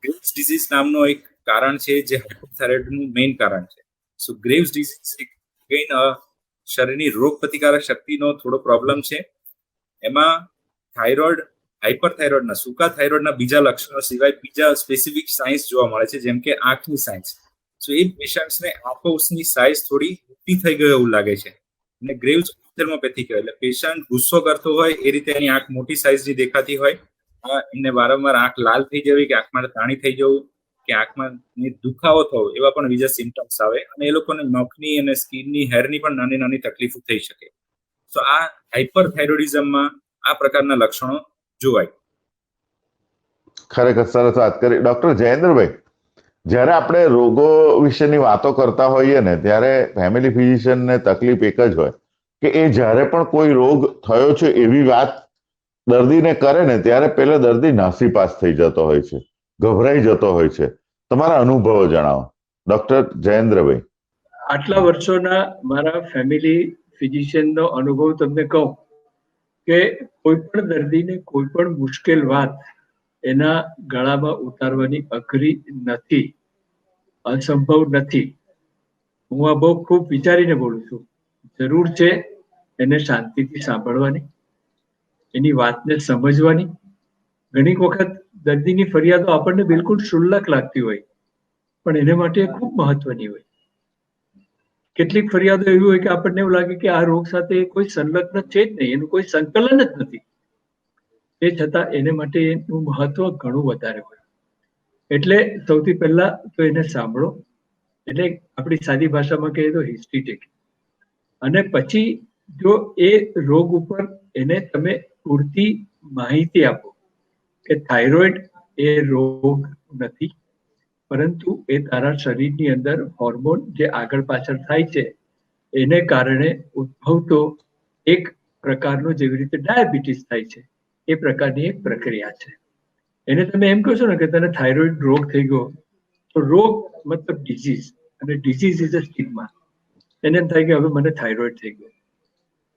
ગ્રેવ્સ ડિઝીઝ નામનો એક કારણ છે જે હાઇપોથાઇરોઇડનું મેઇન કારણ છે. સો ગ્રેવ્સ ડિઝીઝ શરીરની રોગ પ્રતિકારક શક્તિનો થોડો પ્રોબ્લેમ છે. એમાં થાઇરોઇડ, હાઇપરથાઇરોઇડના, સૂકા થાઇરોઇડના બીજા લક્ષણો સિવાય બીજા સ્પેસિફિક સાઇન્સ જોવા મળે છે, જેમ કે આંખની સાઇન્સ. સો એ પેશન્ટ્સને આંખોની સાઇઝ થોડી મોટી થઈ ગઈ એવું લાગે છે. અને ગ્રેવ્સ ઓપ્થેલ્મોપેથી કહેવાય, એટલે પેશન્ટ ગુસ્સો કરતો હોય એ રીતે એની આંખ મોટી સાઇઝની દેખાતી હોય, એમને વારંવાર આંખ લાલ થઈ જવી કે આંખમાં પાણી થઈ જવું કે આંખમાં દુખાવો થવો, એવા પણ બીજા સિમ્પટમ્સ આવે અને એ લોકોને નખની અને સ્કિનની, હેરની પણ નાની નાની તકલીફો થઈ શકે. તો આ હાઇપરથાઇરોઇડિઝમમાં આ પ્રકારના લક્ષણો જોવાય. ખરેખર સરસ વાત કરી. ડોક્ટર જયેન્દ્રભાઈ, જ્યારે આપણે રોગો વિશેની વાતો કરતા હોઈએ ને, ત્યારે ફેમિલી ફિઝિશિયનને તકલીફ એક જ હોય કે એ જ્યારે પણ કોઈ રોગ થયો છે એવી વાત દર્દીને કરે ને, ત્યારે પેલો દર્દી નાસીપાસ થઈ જતો હોય છે, ગભરાઈ જતો હોય છે. તમારા અનુભવો જણાવો ડોક્ટર જયેન્દ્રભાઈ. આટલા વર્ષોના મારા ફેમિલી ફિઝિશિયનનો અનુભવ તમને કહું કે કોઈ પણ દર્દીને કોઈ પણ મુશ્કેલ વાત એના ગળામાં ઉતારવાની અઘરી નથી, અસંભવ નથી. હું આ બહુ ખૂબ વિચારીને બોલું છું. જરૂર છે એને શાંતિથી સાંભળવાની, એની વાતને સમજવાની. ઘણી વખત દર્દીની ફરિયાદો આપણને બિલકુલ ક્ષુલ્લક લાગતી હોય, પણ એને માટે ખૂબ મહત્વની હોય. કેટલીક ફરિયાદો એવી હોય કે આપણને એવું લાગે કે આ રોગ સાથે કોઈ સંલગ્ન છે જ નહીં, એનું કોઈ સંકલન જ નથી. તે છતાં એને માટે એનું મહત્વ ઘણું વધારે હોય. એટલે સૌથી પહેલા તો એને સાંભળો, એટલે આપણી સાદી ભાષામાં કહીએ તો હિસ્ટ્રી ટેક, અને પછી જો એ રોગ ઉપર એને તમે પૂરતી માહિતી આપો કે થાઇરોઇડ એ રોગ નથી, પરંતુ એ તારા શરીરની અંદર હોર્મોન જે આગળ પાછળ થાય છે એને કારણે ઉદ્ભવતો એક પ્રકારનો, જેવી રીતે ડાયાબિટીસ થાય છે એ પ્રકારની એક પ્રક્રિયા છે. એને તમે એમ કહો છો ને કે તને થાઇરોઇડ રોગ થઈ ગયો, તો રોગ મતલબ ડિઝીઝ, અને ડિઝીઝ ઇઝ અ સ્ટિગ્મા. એને એમ થાય કે હવે મને થાઇરોઇડ થઈ ગયો.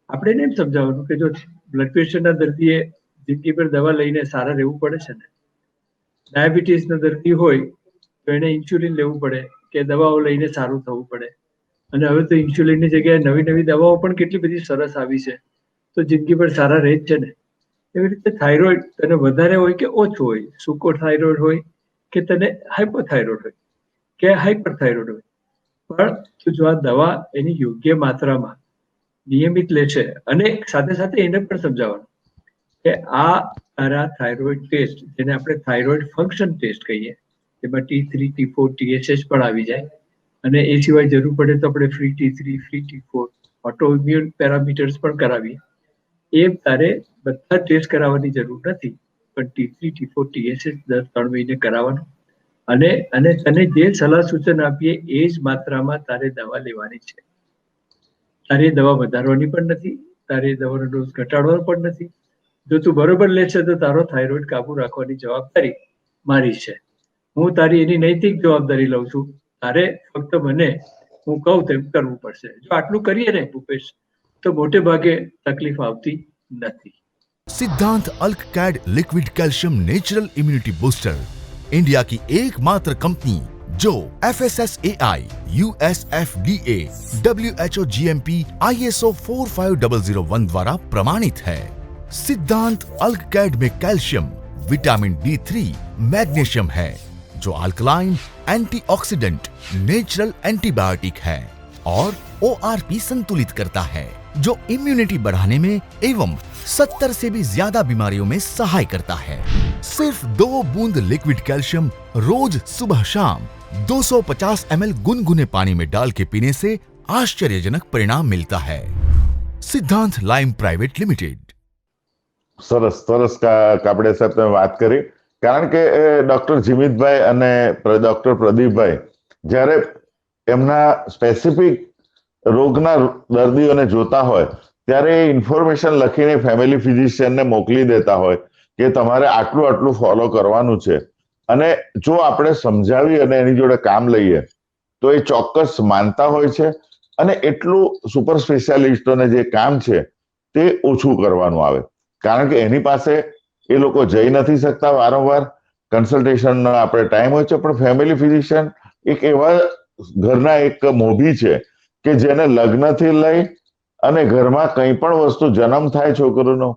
આપણે એને એમ સમજાવવાનું કે જો બ્લડ પ્રેશરના દર્દીએ જિંદગી પર દવા લઈને સારા રહેવું પડે છે ને, ડાયાબિટીસનો દર્દી હોય તો એને ઇન્સ્યુલિન લેવું પડે કે દવાઓ લઈને સારું થવું પડે. અને હવે તો ઇન્સ્યુલિનની જગ્યાએ નવી નવી દવાઓ પણ કેટલી બધી સરસ આવી છે, તો જિંદગી પર સારા રહે જ છે ને. એવી રીતે થાઇરોઇડ તને વધારે હોય કે ઓછું હોય, સુકો થાઇરોઇડ હોય કે તને હાઇપોથાઇરોઇડ હોય કે હાઇપરથાઇરોઇડ હોય, પણ તું જો આ દવા એની યોગ્ય માત્રામાં નિયમિત લેશે, અને સાથે સાથે એને પણ સમજાવવાનું કે આ તારા થાઇરોઇડ ટેસ્ટ, જેને આપણે થાઇરોઇડ ફંક્શન ટેસ્ટ કહીએ, એમાં T3, T4, TSH પણ આવી જાય, અને એ સિવાય જરૂર પડે તો આપણે free T3, free T4, auto immune parameters પણ કરાવીએ. એ તારે બધા ટેસ્ટ કરાવવાની જરૂર નથી, પણ T3, T4, TSH દર 3 મહિને કરાવવાનું, અને તને જે સલાહ સૂચન આપીએ એ જ માત્રામાં તારે દવા લેવાની છે. તારે દવા વધારવાની પણ નથી, તારે દવાનો ડોઝ ઘટાડવાનો પણ નથી. જો તું બરોબર લેશે તો તારો થાઇરોઇડ કાબુ રાખવાની જવાબદારી મારી છે. હું તારી એની નૈતિક જવાબદારી લઉં છું. તારે ફક્ત મને હું કહું તેમ કરવું પડશે. જો આટલું કરીએ ને ભૂપેશ, તો મોટે ભાગે તકલીફ આવતી નથી. सिद्धांत अल्क कैड liquid calcium natural immunity booster, India की एकमात्र कंपनी जो FSSAI, USFDA, WHO GMP, ISO 45001 द्वारा प्रमाणित है. सिद्धांत अल्क कैड में कैल्शियम, विटामिन D3, मैग्नीशियम है, जो अल्कलाइन, एंटीऑक्सीडेंट, नेचुरल एंटीबायोटिक है, और ORP संतुलित करता है, जो इम्यूनिटी बढ़ाने में एवं 70 से भी ज्यादा बीमारियों में सहाय करता है. सिर्फ 2 बूंद लिक्विड कैल्शियम रोज सुबह शाम 250 ml गुनगुने पानी में डाल के पीने से आश्चर्यजनक परिणाम मिलता है. सिद्धांत लाइम प्राइवेट लिमिटेड. સરસ સરસ કાપડે સાહેબ તમે વાત કરી. કારણ કે ડોક્ટર જીમિતભાઈ અને ડોક્ટર પ્રદીપભાઈ જ્યારે એમના સ્પેસિફિક રોગના દર્દીઓને જોતા હોય ત્યારે ઇન્ફોર્મેશન લખીને ફેમિલી ફિઝિશિયનને મોકલી દેતા હોય કે તમારે આટલું આટલું ફોલો કરવાનું છે, અને જો આપણે સમજાવી અને એની જોડે કામ લઈએ તો એ ચોક્કસ માનતા હોય છે, અને એટલું સુપર સ્પેશિયાલિસ્ટોને જે કામ છે તે ઓછું કરવાનું આવે. કારણ કે એની પાસે એ લોકો જઈ નથી શકતા, વારંવાર કન્સલ્ટેશનનો આપણે ટાઈમ હોય છે, પણ ફેમિલી ફિઝિશિયન એક એવા ઘરના એક મોભી છે કે જેને લગ્નથી લઈ અને ઘરમાં કંઈ પણ વસ્તુ જન્મ થાય છોકરોનો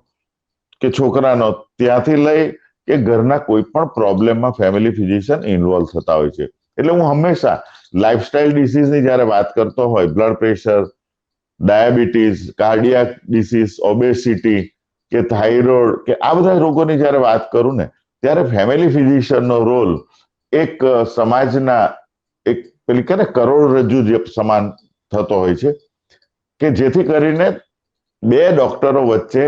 કે છોકરાનો, ત્યાંથી લઈ કે ઘરના કોઈ પણ પ્રોબ્લેમમાં ફેમિલી ફિઝિશિયન ઇન્વોલ્વ થતા હોય છે. એટલે હું હંમેશા લાઇફસ્ટાઇલ ડિસીઝની જ્યારે વાત કરતો હોય, blood pressure, diabetes, cardiac disease, obesity કે થાઇરોઇડ કે આ બધા રોગોની જ્યારે વાત કરું ને, ત્યારે ફેમિલી ફિઝિશિયનનો રોલ એક સમાજના એક પેલી કે ને કરોડરજ્જુ જે સમાન થતો હોય છે, કે જેથી કરીને 2 ડોક્ટરો વચ્ચે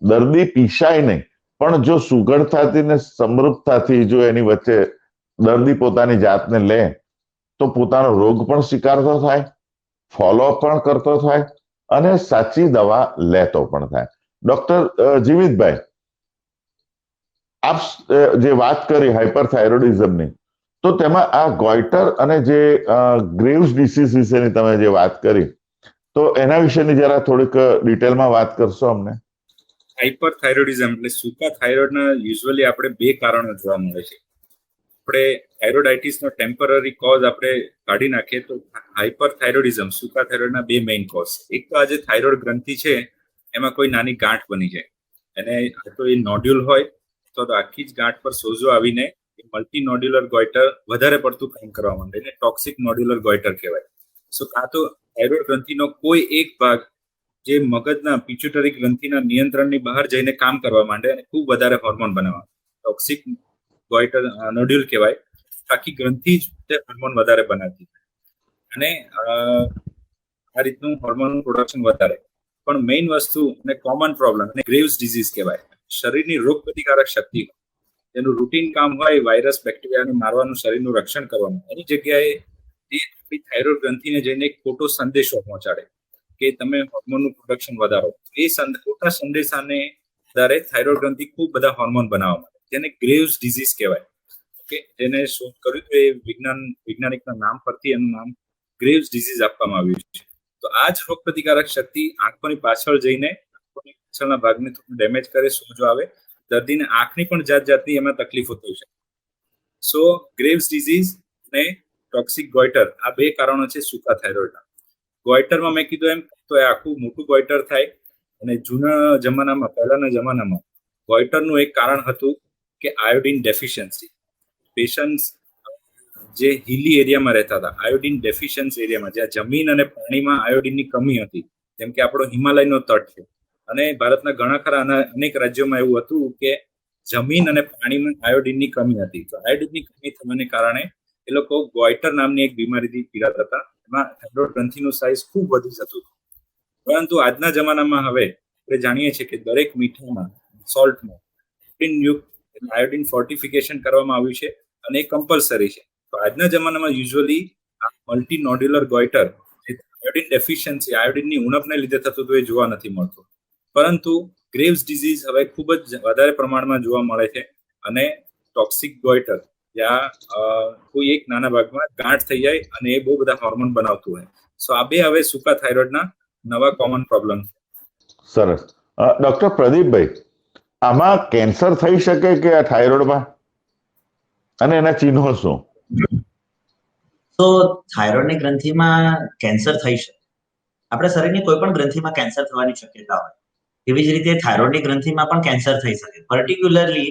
દર્દી પીસાય નહીં, પણ જો સુઘડતાથી ને સમૃદ્ધતાથી જો એની વચ્ચે દર્દી પોતાની જાતને લે તો પોતાનો રોગ પણ સ્વીકારતો થાય, ફોલોઅપ પણ કરતો થાય, અને સાચી દવા લેતો પણ થાય. ડોક્ટર જીમિતભાઈ, આપ જે વાત કરી હાઇપરથાઇરોઇડિઝમની, તો તેમાં આ ગોઈટર અને જે ગ્રેવ્સ ડિસીઝ વિશેની તમે જે વાત કરી, તો એના વિશેની જરા થોડીક ડિટેલમાં વાત કરશો અમને? હાઇપરથાઇરોઇડિઝમ એટલે સૂકા થાઇરોઇડના યુઝ્યુઅલી આપણે 2 કારણો જોવા મળે છે. આપણે થાઇરોઇડાઇટિસનો ટેમ્પરરી કોઝ આપણે કાઢી નાખીએ તો હાઇપરથાઇરોઇડિઝમ, સૂકા થાઇરોઇડના 2 મેઇન કોઝ. એક તો આ જે થાઇરોઇડ ગ્રંથિ છે એમાં કોઈ નાની ગાંઠ બની જાય, અને તો એ નોડ્યુલ હોય તો આખી જ ગાંઠ પર સોજો આવીને મલ્ટી નોડ્યુલર ગોઈટર વધારે પડતું કામ કરવા માંડે, એને ટોક્સિક નોડ્યુલર ગોઈટર કહેવાય. સો આ તો થાઇરોઇડ ગ્રંથિનો કોઈ એક ભાગ જે મગજના પિચ્યુટરી ગ્રંથિના નિયંત્રણની બહાર જઈને કામ કરવા માંડે અને ખૂબ વધારે હોર્મોન બનાવવા, ટોક્સિક ગોઈટર નોડ્યુલ કહેવાય. આખી ગ્રંથિ જ તે હોર્મોન વધારે બનાવતી અને આ રીતનું હોર્મોન પ્રોડક્શન વધારે. પણ મેઇન વસ્તુ અને કોમન પ્રોબ્લેમ અને ગ્રેવ્સ ડિઝીઝ કહેવાય, શરીરની રોગ પ્રતિકારક શક્તિ, એનું રૂટીન કામ હોય વાયરસ બેક્ટેરિયાને મારવાનું, શરીરનું રક્ષણ કરવાનું, એની જગ્યાએ એ આપણી થાઇરોઇડ ગ્રંથિને જઈને એક ખોટો સંદેશો પહોંચાડે કે તમે હોર્મોનનું પ્રોડક્શન વધારો. એ ખોટા સંદેશાને આધારે થાઇરોઇડ ગ્રંથિ ખૂબ બધા હોર્મોન બનાવવા માટે, જેને ગ્રેવ્સ ડિઝીઝ કહેવાય. ઓકે, જેને શોધ કર્યું તો એ વૈજ્ઞાનિકના નામ પરથી એનું નામ ગ્રેવ્સ ડિઝીઝ આપવામાં આવ્યું છે. તો આ જ રોગ પ્રતિકારક શક્તિ આંખોની પાછળ જઈને આંખોની પાછળના ભાગને થોડું ડેમેજ કરે, સોજો આવે, દર્દીને આંખની પણ જાત જાતની એમાં તકલીફો થઈ શકે. સો ગ્રેવ્સ ડિઝીઝ અને ટોક્સિક ગોઈટર આ બે કારણો છે સૂકા થાઇરોઇડના. ગોઈટરમાં મેં કીધું એમ તો એ આખું મોટું ગોઈટર થાય, અને જૂના જમાનામાં, પહેલાના જમાનામાં ગોઈટરનું એક કારણ હતું કે આયોડિન ડેફિશિયન્સી. પેશન્ટ્સ જે હિલી એરિયામાં રહેતા હતા, આયોડિન ડેફિશિયન્સી એરિયામાં, જ્યાં જમીન અને પાણીમાં આયોડિનની કમી હતી, જેમ કે આપણો હિમાલયનો તટ છે અને ભારતના ઘણા ખરા અનેક રાજ્યોમાં એવું હતું કે જમીન અને પાણીમાં આયોડિનની કમી હતી. તો આયોડિનની કમી થવાને કારણે એ લોકો ગોઈટર નામની એક બીમારીથી પીડાતા હતા. એમાં થાઇરોઇડ ગ્રંથિનું સાઇઝ ખૂબ વધી જતું હતું. પરંતુ આજના જમાનામાં હવે આપણે જાણીએ છીએ કે દરેક મીઠાઈમાં, સોલ્ટમાં આયોડિન ફોર્ટિફિકેશન કરવામાં આવ્યું છે અને એ કમ્પલસરી છે. તો આજના જમાનામાં usually multi nodular goitre, iodine deficiency, આયોડિનની ઉણપને લીધે થતું તો એ જોવા નથી મળતું. પરંતુ ગ્રેવ્સ ડિઝીઝ હવે ખૂબ જ વધારે પ્રમાણમાં જોવા મળે છે. અને ટોક્સિક ગોઈટર, જ્યાં કોઈ એક નાના ભાગમાં ગાંઠ થઈ જાય અને એ બહુ બધા હોર્મોન બનાવતું હોય. સો આ બે હવે સૂકા થાઇરોઇડના નવા કોમન પ્રોબ્લેમ છે. સરસ. ડોક્ટર પ્રદીપભાઈ, આમાં કેન્સર થઈ શકે કે આ થાઇરોઇડમાં, અને એના ચિહ્નો શું? તો થાઇરોઇડની ગ્રંથિમાં કેન્સર થઈ શકે. આપણા શરીરની કોઈ પણ ગ્રંથિમાં કેન્સર થવાની શક્યતા હોય, એવી જ રીતે થાઇરોઇડની ગ્રંથિમાં પણ કેન્સર થઈ શકે. પર્ટિક્યુલરલી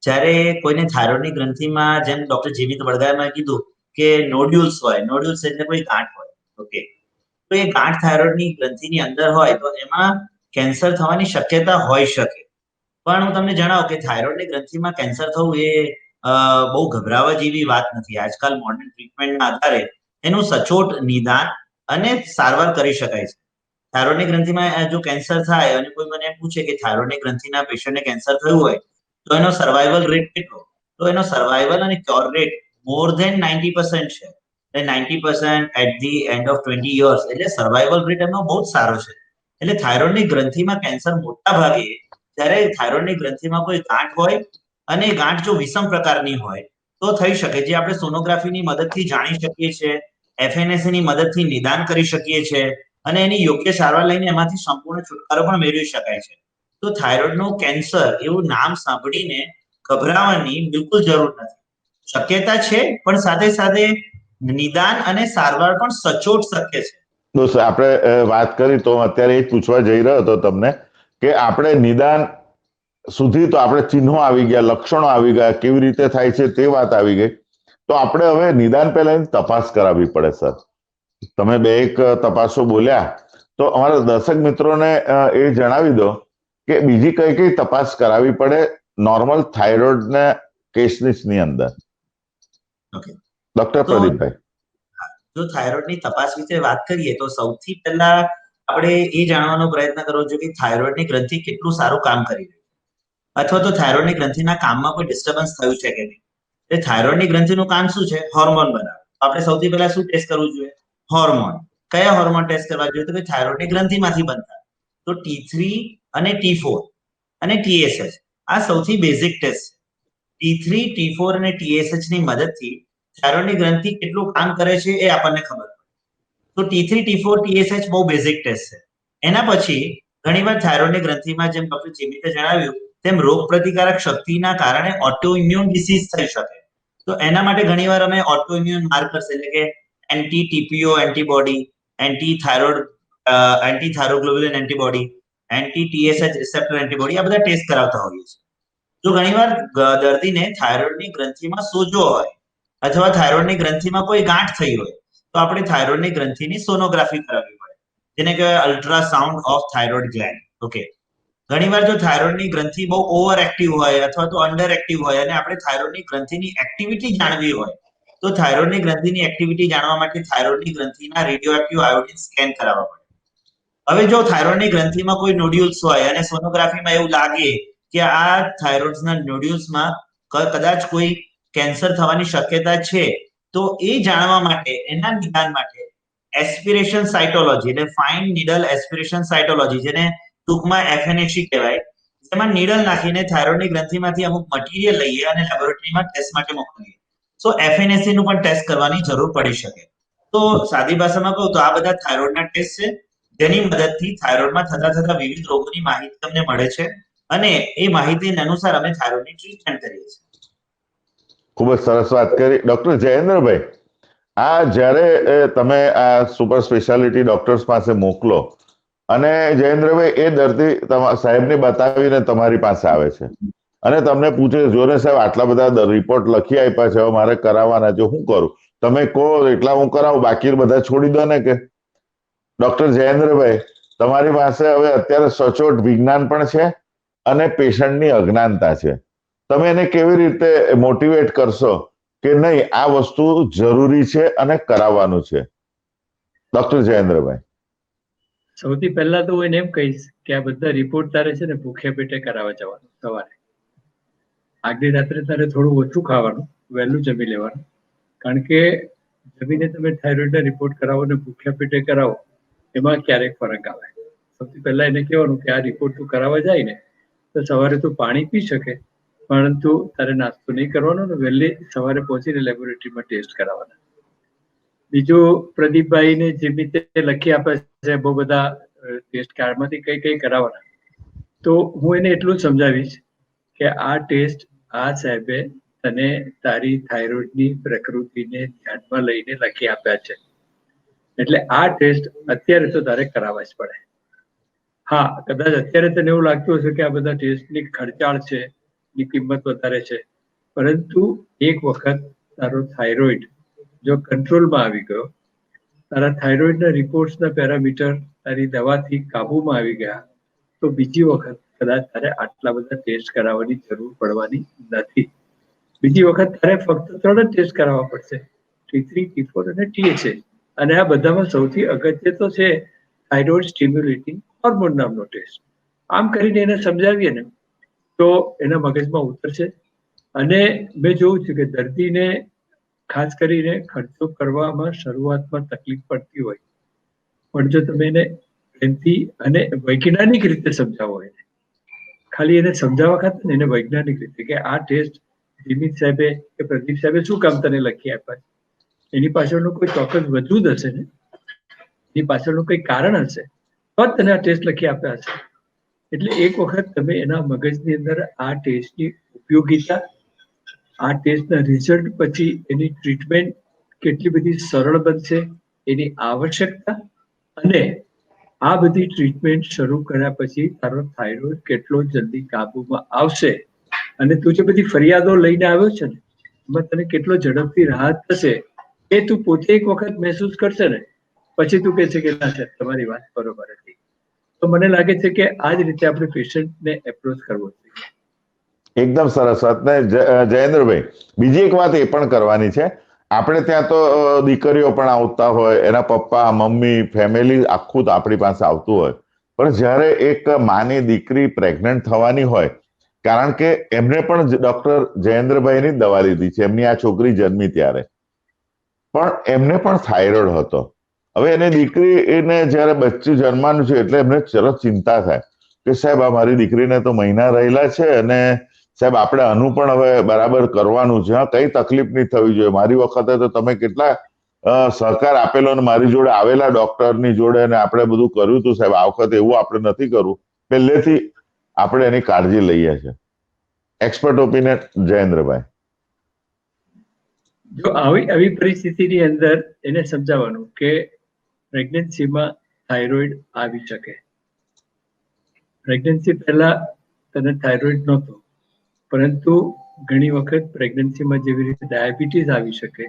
જ્યારે કોઈને થાઇરોઇડની ગ્રંથિમાં, જેમ ડોક્ટર જીવિત વડગાએ કીધું કે નોડ્યુલ્સ હોય, નોડ્યુલ્સ એટલે કોઈ ગાંઠ હોય, ઓકે, તો એ ગાંઠ થાઇરોઇડની ગ્રંથિની અંદર હોય તો એમાં કેન્સર થવાની શક્યતા હોઈ શકે. પણ હું તમને જણાવું કે થાઇરોઇડની ગ્રંથિમાં કેન્સર થવું એ બહુ ગભરાવા જેવી વાત નથી. આજકાલ મોડર્ન ટ્રીટમેન્ટના આધારે એનું સચોટ નિદાન અને સારવાર કરી શકાય છે. થાઇરોઇડની ગ્રંથિમાં જો કેન્સર થાય અને કોઈ મને પૂછે કે થાઇરોઇડની ગ્રંથિના પેશન્ટને કેન્સર થયું હોય તો એનો સર્વાઈવલ રેટ કેટલો, તો એનો સર્વાઈવલ અને ક્યોર રેટ મોર ધેન 90% છે. એટલે 90% at the end of 20 years, એટલે સર્વાઈવલ રેટ એમનો બહુ જ સારો છે. એટલે થાઇરોઇડની ગ્રંથિમાં કેન્સર મોટા ભાગે જ્યારે થાઇરોઇડની ગ્રંથિમાં કોઈ ગાંઠ હોય અને એ ગાંઠ જો વિષમ પ્રકારની હોય તો થઈ શકે, જે આપણે સોનોગ્રાફીની મદદથી જાણી શકીએ છીએ, FNAC ની મદદથી નિદાન કરી શકીએ છીએ અને એની યોગ્ય સારવાર લઈને એમાંથી સંપૂર્ણ છુટકારો પણ મેળવી શકાય છે. તો થાઇરોઇડનું કેન્સર એવું નામ સાંભળીને ગભરાવાની બિલકુલ જરૂર નથી. શક્યતા છે, પણ સાથે સાથે નિદાન અને સારવાર પણ સચોટ શક્ય છે. દોસ્ત, આપણે વાત કરી તો અત્યારે એ જ પૂછવા જઈ રહ્યો હતો તમને કે આપણે નિદાન સુધી તો આપણે ચિહ્નો આવી ગયા, લક્ષણો આવી ગયા, કેવી રીતે થાય છે તે વાત આવી ગઈ. તો આપણે હવે નિદાન પહેલા તપાસ કરાવવી પડે. સર, તમે બે એક તપાસો બોલ્યા, તો અમારા દર્શક મિત્રોને એ જણાવી દો કે બીજી કઈ કઈ તપાસ કરાવવી પડે નોર્મલ થાઇરોઇડના કેસની અંદર. ઓકે, ડોક્ટર પ્રદીપભાઈ. જો થાઇરોઇડની તપાસ વિશે વાત કરીએ તો સૌથી પહેલા આપણે એ જાણવાનો પ્રયત્ન કરવો જોઈએ કે થાઇરોઇડની ગ્રંથિ કેટલું સારું કામ કરી રહી છે, અથવા તો થાઇરોઇડની ગ્રંથિના કામમાં કોઈ ડિસ્ટર્બન્સ થયું છે કે નહીં. એટલે થાઇરોઇડની ગ્રંથિનું કામ શું છે? હોર્મોન બનાવે. આપણે સૌથી પહેલા શું ટેસ્ટ કરવું જોઈએ? હોર્મોન. કયા હોર્મોન ટેસ્ટ કરવા જોઈએ? તો કે થાઇરોઇડની ગ્રંથિમાંથી બનતા તો T3 અને T4 અને TSH આ સૌથી બેઝિક ટેસ્ટ છે. T3, T4 અને TSH ની મદદથી થાઇરોઇડની ગ્રંથિ કેટલું કામ કરે છે એ આપણને ખબર પડે. તો T3, T4, TSH બહુ બેઝિક ટેસ્ટ છે. એના પછી ઘણીવાર થાઇરોઇડની ગ્રંથિમાં, જેમ ડોક્ટર જીમિતે જણાવ્યું તેમ રોગ પ્રતિકારક શક્તિના કારણે ઓટો ઇમ્યુન ડિસીઝ થઈ શકે. તો એના માટે ઘણીવાર અમે ઓટો ઇમ્યુન માર્કર્સ એટલે કે anti TPO antibody, anti thyroglobulin antibody, anti TSH receptor antibody, આ બધા ટેસ્ટ કરાવતા હોઈએ છીએ. જો ઘણીવાર દર્દીને થાઇરોઇડની ગ્રંથિમાં સોજો હોય અથવા થાઇરોઇડની ગ્રંથિમાં કોઈ ગાંઠ થઈ હોય તો આપણે થાઇરોઇડની ગ્રંથિની સોનોગ્રાફી કરાવવી પડે, જેને કહેવાય ultrasound of thyroid gland. Okay, ઘણીવાર જો થાઇરોઇડની ગ્રંથિ બહુ ઓવર એક્ટિવ હોય અથવા તો અંડર એક્ટિવ હોય અને આપણે થાઇરોઇડની ગ્રંથિની એક્ટિવિટી જાણવી હોય તો થાઇરોઇડની ગ્રંથિની એક્ટિવિટી જાણવા માટે થાઇરોઇડની ગ્રંથિના રેડિયોએક્ટિવ આયોડિન સ્કેન કરાવવા પડે. હવે જો થાઇરોઇડની ગ્રંથિમાં કોઈ નોડ્યુલ્સ હોય અને સોનોગ્રાફીમાં એવું લાગે કે આ થાઇરોઇડ્સના નોડ્યુલ્સમાં કદાચ કોઈ કેન્સર થવાની શક્યતા છે, તો એ જાણવા માટે, એના નિદાન માટે એસ્પિરેશન સાઇટોલોજી એટલે ફાઇન નીડલ એસ્પિરેશન સાઇટોલોજી, જેને ટૂંકમાં FNAC કહેવાય, જેમાં નીડલ નાખીને થાઇરોઇડની ગ્રંથિમાંથી અમુક મટીરિયલ લઈએ અને લેબોરેટરીમાં ટેસ્ટ માટે મોકલીએ. સો FNAC નું પણ ટેસ્ટ કરવાની જરૂર પડી શકે. તો સાદી ભાષામાં કહું તો આ બધા થાઇરોઇડના ટેસ્ટ છે, જેની મદદથી થાઇરોઇડમાં થતા વિવિધ રોગોની માહિતી તમને મળે છે અને એ માહિતી અનુસાર અમે થાઇરોઇડની ટ્રીટમેન્ટ કરીએ છીએ. ખૂબ જ સરસ વાત કરી ડોક્ટર જયેન્દ્રભાઈ. આ જ્યારે તમે આ સુપર સ્પેશિયાલિટી ડોક્ટર્સ પાસે મોકલો અને જયેન્દ્રભાઈ એ દર્દી સાહેબને બતાવીને તમારી પાસે આવે છે અને તમને પૂછે, જો ને સાહેબ આટલા બધા રિપોર્ટ લખી આપ્યા છે, હવે મારે કરાવવાના છે, શું કરું? તમે કહો એટલા હું કરાવું, બાકી બધા છોડી દો ને. કે ડોક્ટર જયેન્દ્રભાઈ, તમારી પાસે હવે અત્યારે સચોટ વિજ્ઞાન પણ છે અને પેશન્ટની અજ્ઞાનતા છે. તમે એને કેવી રીતે મોટિવેટ કરશો કે નહીં, આ વસ્તુ જરૂરી છે અને કરાવવાનું છે? ડોક્ટર જયેન્દ્રભાઈ. સૌથી પહેલા તો હું એને એમ કહીશ કે આ બધા રિપોર્ટ તારે છે ને ભૂખ્યા પેટે કરાવવા જવાનું. સવારે આગલી રાત્રે તારે થોડું ઓછું ખાવાનું, વહેલું જમી લેવાનું. કારણ કે જમીને તમે થાઇરોઇડના રિપોર્ટ કરાવો ને ભૂખ્યા પેટે કરાવો, એમાં ક્યારેક ફરક આવે. સૌથી પહેલા એને કહેવાનું કે આ રિપોર્ટ તું કરાવવા જાય ને તો સવારે તું પાણી પી શકે, પરંતુ તારે નાસ્તો નહીં કરવાનો ને વહેલી સવારે પહોંચીને લેબોરેટરીમાં ટેસ્ટ કરાવવાના. બીજું, પ્રદીપભાઈને જે રીતે લખી આપે છે બહુ બધા ટેસ્ટ કાર્ડમાંથી કઈ કઈ કરાવવાના, તો હું એને એટલું જ સમજાવીશ કે આ ટેસ્ટ આ સાહેબે તને તારી થાઇરોઇડની પ્રકૃતિને ધ્યાનમાં લઈને લખી આપ્યા છે, એટલે આ ટેસ્ટ અત્યારે તો તારે કરાવવા જ પડે. હા, કદાચ અત્યારે તને એવું લાગતું હશે કે આ બધા ટેસ્ટની ખર્ચાળ છે, ની કિંમત વધારે છે, પરંતુ એક વખત તારો થાઇરોઇડ જો કંટ્રોલમાં આવી ગયો, તારા થાઇરોઇડના રિપોર્ટ્સના પેરામીટર તારી દવાથી કાબુમાં આવી ગયા, તો બીજી વખત કદાચ તારે આટલા બધા ટેસ્ટ કરાવવાની જરૂર પડવાની નથી. બીજી વખત તારે ફક્ત 3 જ ટેસ્ટ કરાવવા પડશે, T3, T4 અને TSH. અને આ બધામાં સૌથી અગત્ય તો છે થાઇરોઇડ સ્ટિમ્યુલેટિંગ હોર્મોન નામનો ટેસ્ટ. આમ કરીને એને સમજાવીએ ને તો એના મગજમાં ઉતરશે. અને મેં જોયું છે કે દર્દીને ખાસ કરીને ખર્ચો કરવામાં શરૂઆતમાં તકલીફ પડતી હોય, પણ જો તમે એને પ્રેમથી અને વૈજ્ઞાનિક રીતે સમજાવો, એને ખાલી એને સમજાવવા ખાતર ને એને વૈજ્ઞાનિક રીતે કે આ ટેસ્ટ જીમિત સાહેબે કે પ્રદીપ સાહેબે શું કામ તને લખી આપ્યા, એની પાછળનું કોઈ ચોક્કસ વજૂદ હશે ને, એની પાછળનું કોઈ કારણ હશે, તો જ તને આ ટેસ્ટ લખી આપ્યા હશે. એટલે એક વખત તમે એના મગજની અંદર આ ટેસ્ટની ઉપયોગિતા, આ ટેસ્ટના રિઝલ્ટ પછી એની ટ્રીટમેન્ટ કેટલી બધી સરળ બનશે, એની આવશ્યકતા, અને આ બધી ટ્રીટમેન્ટ શરૂ કર્યા પછી તારો થાઇરોઇડ કેટલો જલ્દી કાબુમાં આવશે, અને તું જે બધી ફરિયાદો લઈને આવ્યો છે ને એમાં તને કેટલો ઝડપથી રાહત થશે, એ તું પોતે એક વખત મહેસૂસ કરશે ને પછી તું કહેશે કે ના સાહેબ તમારી વાત બરોબર હતી. તો મને લાગે છે કે આ જ રીતે આપણે પેશન્ટને એપ્રોચ કરવો જોઈએ. એકદમ સરસ વાત. ને જયેન્દ્રભાઈ, બીજી એક વાત એ પણ કરવાની છે. આપણે ત્યાં તો દીકરીઓ પણ આવતા હોય, એના પપ્પા મમ્મી ફેમિલી આખું તો આપણી પાસે આવતું હોય, પણ જ્યારે એક માની દીકરી પ્રેગ્નન્ટ થવાની હોય, કારણ કે એમને પણ ડોક્ટર જયેન્દ્રભાઈની દવા લીધી છે, એમની આ છોકરી જન્મી ત્યારે પણ એમને પણ થાઇરોઇડ હતો. હવે એને દીકરીને જ્યારે બચ્ચું જન્મવાનું છે એટલે એમને તરત ચિંતા થાય કે સાહેબ આ મારી દીકરીને તો મહિના રહેલા છે અને સાહેબ આપણે આનું પણ હવે બરાબર કરવાનું છે, કઈ તકલીફ નહીં થવી જોઈએ. મારી વખતે તો તમે કેટલા સહકાર આપેલો ને મારી જોડે આવેલા ડોક્ટરની જોડે અને આપણે બધું કર્યું હતું સાહેબ, આ વખતે એવું આપણે નથી કરવું. પહેલેથી આપણે એની કાળજી લઈએ છીએ. Expert opinion જયેન્દ્રભાઈ. જો આવી પરિસ્થિતિની અંદર એને સમજાવવાનું કે પ્રેગ્નન્સીમાં થાઇરોઇડ આવી શકે. પ્રેગ્નન્સી પહેલા તને થાઇરોઇડ નહોતો, પરંતુ ઘણી વખત પ્રેગ્નન્સીમાં જેવી રીતે ડાયાબિટીસ આવી શકે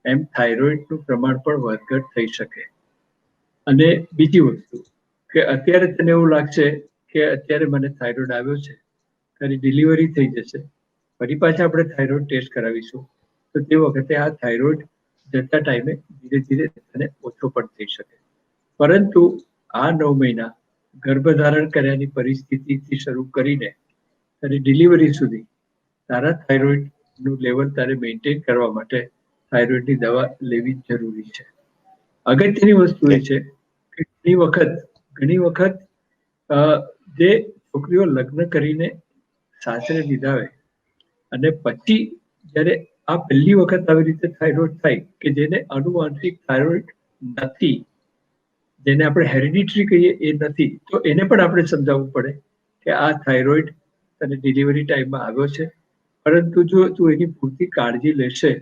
એમ થાઇરોઇડનું પ્રમાણ પણ વધઘટ થઈ શકે. અને બીજી વસ્તુ કે અત્યારે તને એવું લાગશે કે અત્યારે મને થાઇરોઇડ આવ્યો છે, તારી ડિલિવરી થઈ જશે, ફરી પાછા આપણે થાઇરોઇડ ટેસ્ટ કરાવીશું, તો તો તે વખતે આ થાઇરોઇડ જતા ટાઈમે ધીરે ધીરે અને ઓછો પણ થઈ શકે. પરંતુ આ 9 મહિના ગર્ભધારણ કર્યાની પરિસ્થિતિથી શરૂ કરીને અને ડિલિવરી સુધી તારા થાઇરોઇડનું લેવલ તારે મેન્ટેન કરવા માટે થાઇરોઇડની દવા લેવી જરૂરી છે. અગત્યની વસ્તુ એ છે કે ઘણી વખત જે છોકરીઓ લગ્ન કરીને સાસરે લીધા હોય અને પછી જ્યારે આ પહેલી વખત આવી રીતે થાઇરોઇડ થાય કે જેને આનુવંશિક થાઇરોઇડ નથી, જેને આપણે હેરિડિટરી કહીએ એ નથી, તો એને પણ આપણે સમજાવવું પડે કે આ થાઇરોઇડ તને ડિલિવરી ટાઈમમાં આવ્યો છે, પરંતુ જો તું એની પૂરતી કાળજી લેશે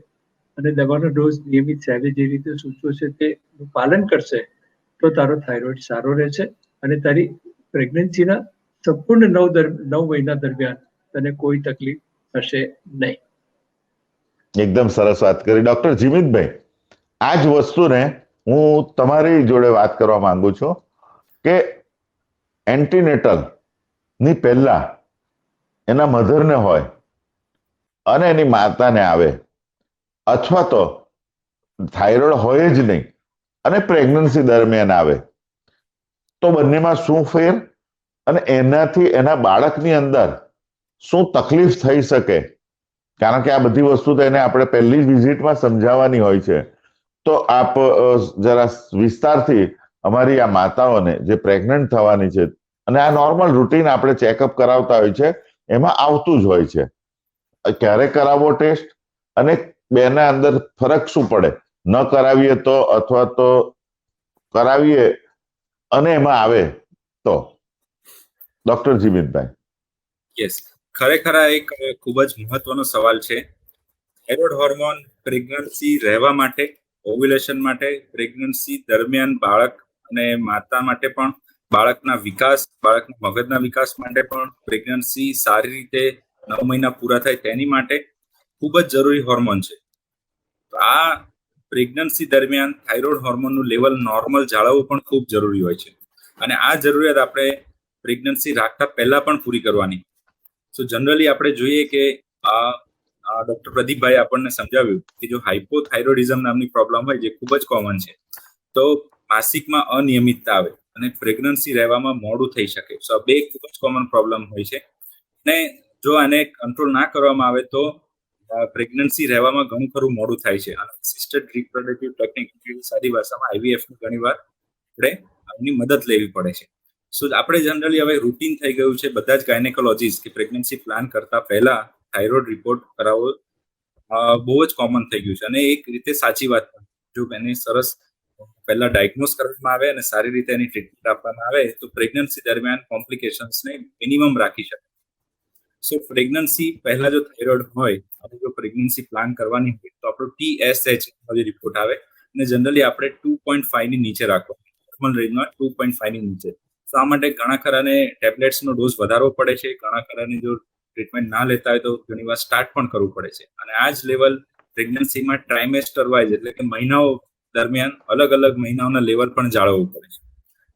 અને દવાનો ડોઝ નિયમિત સાહેબે જે રીતે સૂચવો છે તેનું પાલન કરશે તો તારો થાઇરોઇડ સારો રહેશે અને તારી પ્રેગ્નન્સીના સંપૂર્ણ 9 મહિના દરમિયાન તને કોઈ તકલીફ થશે નહીં. એકદમ સરસ વાત કરી ડોક્ટર જીમિતભાઈ. આ જ વસ્તુને હું તમારી જોડે વાત કરવા માંગુ છું કે એન્ટીનેટલ ની પહેલા એના મધરને હોય અને એની માતાને આવે, અથવા તો થાઇરોઇડ હોય જ નહીં અને પ્રેગ્નન્સી દરમિયાન આવે, તો બંનેમાં શું ફેર અને એનાથી એના બાળકની અંદર શું તકલીફ થઈ શકે? કારણ કે આ બધી વસ્તુ તો એને આપણે પહેલી જ વિઝિટમાં સમજાવવાની હોય છે. તો આપ જરા વિસ્તારથી અમારી આ માતાઓને જે પ્રેગ્નન્ટ થવાની છે અને આ નોર્મલ રૂટીન આપણે ચેકઅપ કરાવતા હોય છે એમાં આવતું જ હોય છે, ક્યારે કરાવવો ટેસ્ટ અને બેના અંદર ફરક શું પડે, ન કરાવીએ તો અથવા તો કરાવીએ અને એમાં આવે તો? ડોક્ટર જીમિતભાઈ. યસ, ખરેખર આ એક ખૂબ જ મહત્વનો સવાલ છે. થાઇરોઇડ હોર્મોન પ્રેગ્નન્સી રહેવા માટે, ઓવ્યુલેશન માટે, પ્રેગ્નન્સી દરમિયાન બાળક અને માતા માટે પણ, બાળકના વિકાસ, બાળકના મગજના વિકાસ માટે પણ, પ્રેગ્નન્સી સારી રીતે 9 મહિના પૂરા થાય તેની માટે ખૂબ જ જરૂરી હોર્મોન છે. તો આ પ્રેગ્નન્સી દરમિયાન થાઇરોઇડ હોર્મોનનું લેવલ નોર્મલ જાળવવું પણ ખૂબ જરૂરી હોય છે અને આ જરૂરિયાત આપણે પ્રેગ્નન્સી રાખતા પહેલા પણ પૂરી કરવાની. સો જનરલી આપણે જોઈએ કે ડોક્ટર પ્રદીપભાઈ આપણને સમજાવ્યું કે જો હાઇપોથાઇરોઇડિઝમ નામની પ્રોબ્લેમ હોય જે ખૂબ જ કોમન છે, તો માસિકમાં અનિયમિતતા આવે અને પ્રેગ્નન્સી રહેવામાં મોડું થઈ શકે. સો આ બે ખૂબ જ કોમન પ્રોબ્લેમ હોય છે ને જો આને કંટ્રોલ ના કરવામાં આવે તો પ્રેગ્નન્સી રહેવામાં ઘણું ખરું મોડું થાય છે. અને અસિસ્ટેડ રિપ્રોડક્ટિવ ટેકનિક, સાદી ભાષામાં IVF ની ઘણીવાર આપણે આની મદદ લેવી પડે છે. સો આપણે જનરલી હવે રૂટીન થઈ ગયું છે બધા જ ગાયનેકોલોજીસ્ટ કે પ્રેગ્નન્સી પ્લાન કરતા પહેલા થાઇરોઇડ રિપોર્ટ કરાવવો બહુ જ કોમન થઈ ગયું છે અને એક રીતે સાચી વાત. જો એને સરસ પહેલા ડાયગ્નોઝ કરવામાં આવે અને સારી રીતે એની ટ્રીટમેન્ટ આપવામાં આવે તો પ્રેગ્નન્સી દરમિયાન કોમ્પ્લિકેશન્સને મિનિમમ રાખી શકે. સો પ્રેગ્નન્સી પહેલા જો થાઇરોઇડ હોય અને જો પ્રેગ્નન્સી પ્લાન કરવાની હોય તો આપણો TSH રિપોર્ટ આવે અને જનરલી આપણે 2.5 ની નીચે રાખવાનું, નોર્મલ રેન્જમાં 2.5 ની નીચે. તો આ માટે ઘણા ખરાને ટેબ્લેટ્સનો ડોઝ વધારવો પડે છે, ઘણા ખરાને જો ટ્રીટમેન્ટ ના લેતા હોય તો ઘણીવાર સ્ટાર્ટ પણ કરવું પડે છે અને આ જ લેવલ પ્રેગ્નન્સીમાં ટ્રાઇમેસ્ટર વાઇઝ એટલે કે મહિનાઓ દરમિયાન અલગ અલગ મહિનાઓના લેવલ પણ જાળવવું પડે છે.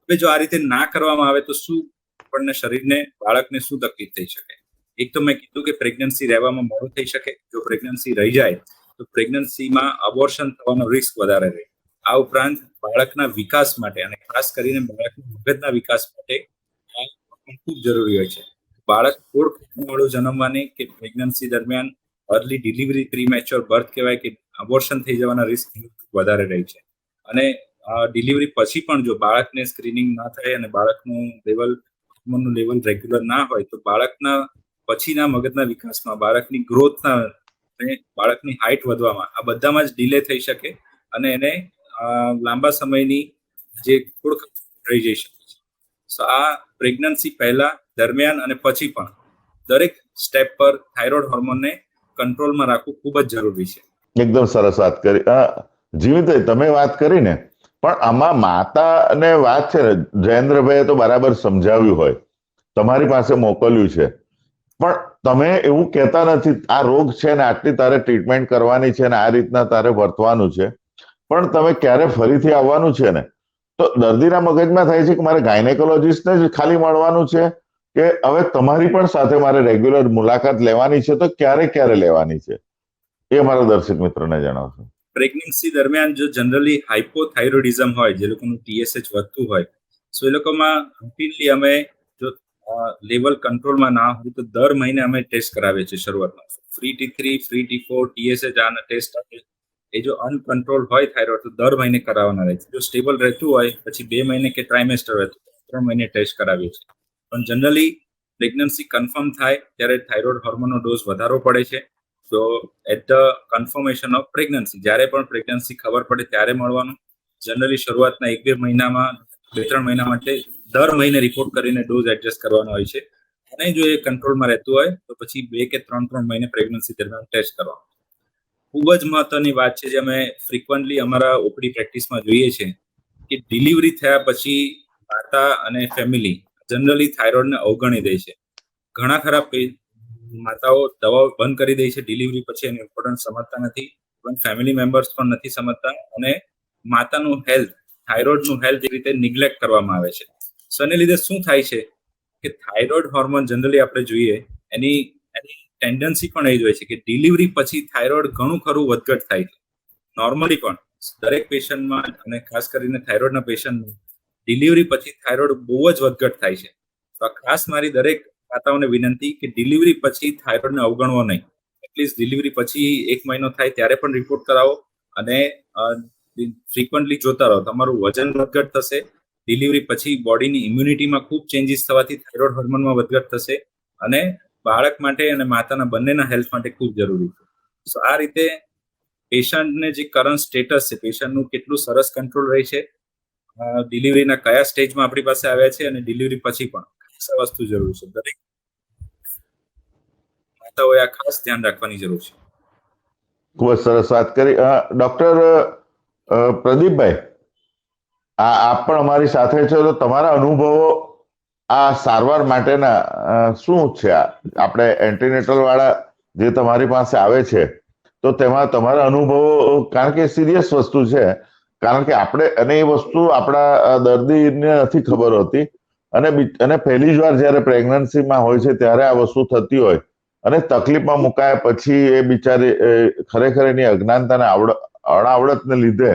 હવે જો આ રીતે ના કરવામાં આવે તો શું આપણને શરીરને, બાળકને શું તકલીફ થઈ શકે? એક તો મેં કીધું કે પ્રેગ્નન્સી રહેવામાં મોડું થઈ શકે. જો પ્રેગ્નન્સી રહી જાય તો પ્રેગ્નન્સીમાં અબોર્શન થવાનો રિસ્ક વધારે રહે. આ ઉપરાંત બાળકના વિકાસ માટે અને ખાસ કરીને બાળકના મગજના વિકાસ માટે ખૂબ જરૂરી હોય છે. બાળક વાળું જન્મવાની કે પ્રેગ્નન્સી દરમિયાન અર્લી ડિલિવરી, પ્રીમેચ્યોર બર્થ કહેવાય કે અબોર્શન થઈ જવાના રિસ્ક વધારે રહે છે અને ડિલિવરી પછી પણ જો બાળકને સ્ક્રીનિંગ ના થાય અને બાળકનું હોર્મોનનું લેવલ રેગ્યુલર ના હોય તો બાળકના પછીના મગજના વિકાસમાં, બાળકની ગ્રોથના અને બાળકની હાઇટ વધવામાં આ બધામાં જ ડિલે થઈ શકે અને એને લાંબા સમયની જે ખોડ રહી જઈ શકે છે. સો આ પ્રેગ્નન્સી પહેલા, દરમિયાન અને પછી પણ દરેક સ્ટેપ પર થાઇરોઇડ હોર્મોનને કંટ્રોલમાં રાખવું ખૂબ જ જરૂરી છે. એકદમ સરસ વાત કરી જીમિતભાઈ, તમે વાત કરી ને, પણ આમાં માતાને વાત છે ને, જયેન્દ્રભાઈએ તો બરાબર સમજાવ્યું હોય, તમારી પાસે મોકલ્યું છે, પણ તમે એવું કહેતા નથી આ રોગ છે ને આટલી તારે ટ્રીટમેન્ટ કરવાની છે ને આ રીતના તારે વર્તવાનું છે, પણ તમે ક્યારે ફરીથી આવવાનું છે ને તો દર્દીના મગજમાં થાય છે કે મારે ગાયનેકોલોજીસ્ટને જ ખાલી મળવાનું છે કે હવે તમારી પણ સાથે મારે રેગ્યુલર મુલાકાત લેવાની છે, તો ક્યારે ક્યારે લેવાની છે? એ અમારા દર્શક મિત્રોને જણાવશો. પ્રેગ્નન્સી દરમિયાન જો જનરલી હાઇપોથાઇરોઇડિઝમ હોય, જે લોકોનું TSH વધતું હોય, સો એ લોકોમાં રૂટીનલી અમે જો લેવલ કંટ્રોલમાં ના હોય તો દર મહિને અમે ટેસ્ટ કરાવીએ છીએ શરૂઆતમાં. Free T3, free T4, TSH આના ટેસ્ટ એ જો અનકંટ્રોલ હોય થાઇરોઇડ તો દર મહિને કરાવવાના રહે છે. જો સ્ટેબલ રહેતું હોય પછી 2 મહિને કે ટ્રાઇમેસ્ટર હોય તો 3 મહિને ટેસ્ટ કરાવીએ છીએ. પણ જનરલી પ્રેગ્નન્સી કન્ફર્મ થાય ત્યારે થાઇરોઇડ હોર્મોનનો ડોઝ વધારવો પડે છે. તો at the confirmation of pregnancy, જ્યારે પણ પ્રેગ્નન્સી ખબર પડે ત્યારે મળવાનું. જનરલી શરૂઆતના 1-2 મહિનામાં, 2-3 મહિના માટે દર મહિને રિપોર્ટ કરીને ડોઝ એડજસ્ટ કરવાનો હોય છે. અને જો એ કંટ્રોલમાં રહેતું હોય તો પછી 2 કે 3 મહિને પ્રેગ્નન્સી દરમિયાન ટેસ્ટ કરવાનો. ખૂબ જ મહત્વની વાત છે જે અમે ફ્રિકવન્ટલી અમારા ઓપીડી પ્રેક્ટિસમાં જોઈએ છે કે ડિલિવરી થયા પછી માતા અને ફેમિલી જનરલી થાઇરોઇડને અવગણી દે છે. ઘણા ખરા માતાઓ દવાઓ બંધ કરી દે છે ડિલિવરી પછી, એનું ઇમ્પોર્ટન્સ સમજતા નથી, પણ ફેમિલી મેમ્બર્સ પણ નથી સમજતા અને માતાનું હેલ્થ, થાઇરોઇડનું હેલ્થ એ રીતે નિગ્લેક્ટ કરવામાં આવે છે. સો એને લીધે શું થાય છે કે થાઇરોઇડ હોર્મોન જનરલી આપણે જોઈએ એની ટેન્ડન્સી પણ એ જ હોય છે કે ડિલિવરી પછી થાઇરોઇડ ઘણું ખરું વધઘટ થાય છે. નોર્મલી પણ દરેક પેશન્ટમાં અને ખાસ કરીને થાઇરોઇડના પેશન્ટમાં ડિલિવરી પછી થાઇરોઇડ બહુ જ વધઘટ થાય છે. તો આ ખાસ મારી દરેક માતાઓને વિનંતી કે ડિલિવરી પછી થાઇરોઇડને અવગણવો નહીં. એટલીસ્ટ ડિલિવરી પછી 1 મહિનો થાય ત્યારે પણ રિપોર્ટ કરાવો અને ફ્રીક્વન્ટલી જોતા રહો. તમારું વજન વધઘટ થશે, ડિલિવરી પછી બોડીની ઇમ્યુનિટીમાં ખૂબ ચેન્જીસ થવાથી થાઇરોઇડ હોર્મોનમાં વધઘટ થશે અને બાળક માટે અને માતાના બંનેના હેલ્થ માટે ખૂબ જરૂરી છે. સો આ રીતે પેશન્ટને જે કરંટ સ્ટેટસ છે, પેશન્ટનું કેટલું સરસ કંટ્રોલ રહે છે, ડિલિવરીના કયા સ્ટેજમાં આપણી પાસે આવ્યા છે અને ડિલિવરી પછી પણ આ વસ્તુ જરૂર છે. દરેક માતાઓએ આ ખાસ ધ્યાન રાખવાની જરૂર છે. ખૂબ જ સરસ વાત કરી. ડોક્ટર પ્રદીપભાઈ, આપ પણ અમારી સાથે છો, તો તમારા અનુભવો આ સારવાર માટેના શું છે? આપણે એન્ટીનેટલ વાળા જે તમારી પાસે આવે છે તો તેમાં તમારા અનુભવો, કારણ કે સિરિયસ વસ્તુ છે, કારણ કે આપણે અને એ વસ્તુ આપણા દર્દીને નથી ખબર હોતી અને પહેલી જ વાર જ્યારે પ્રેગ્નન્સીમાં હોય છે ત્યારે આ વસ્તુ થતી હોય અને તકલીફમાં મુકાયા પછી એ બિચારી ખરેખર એની અજ્ઞાનતાને અણાવડતને લીધે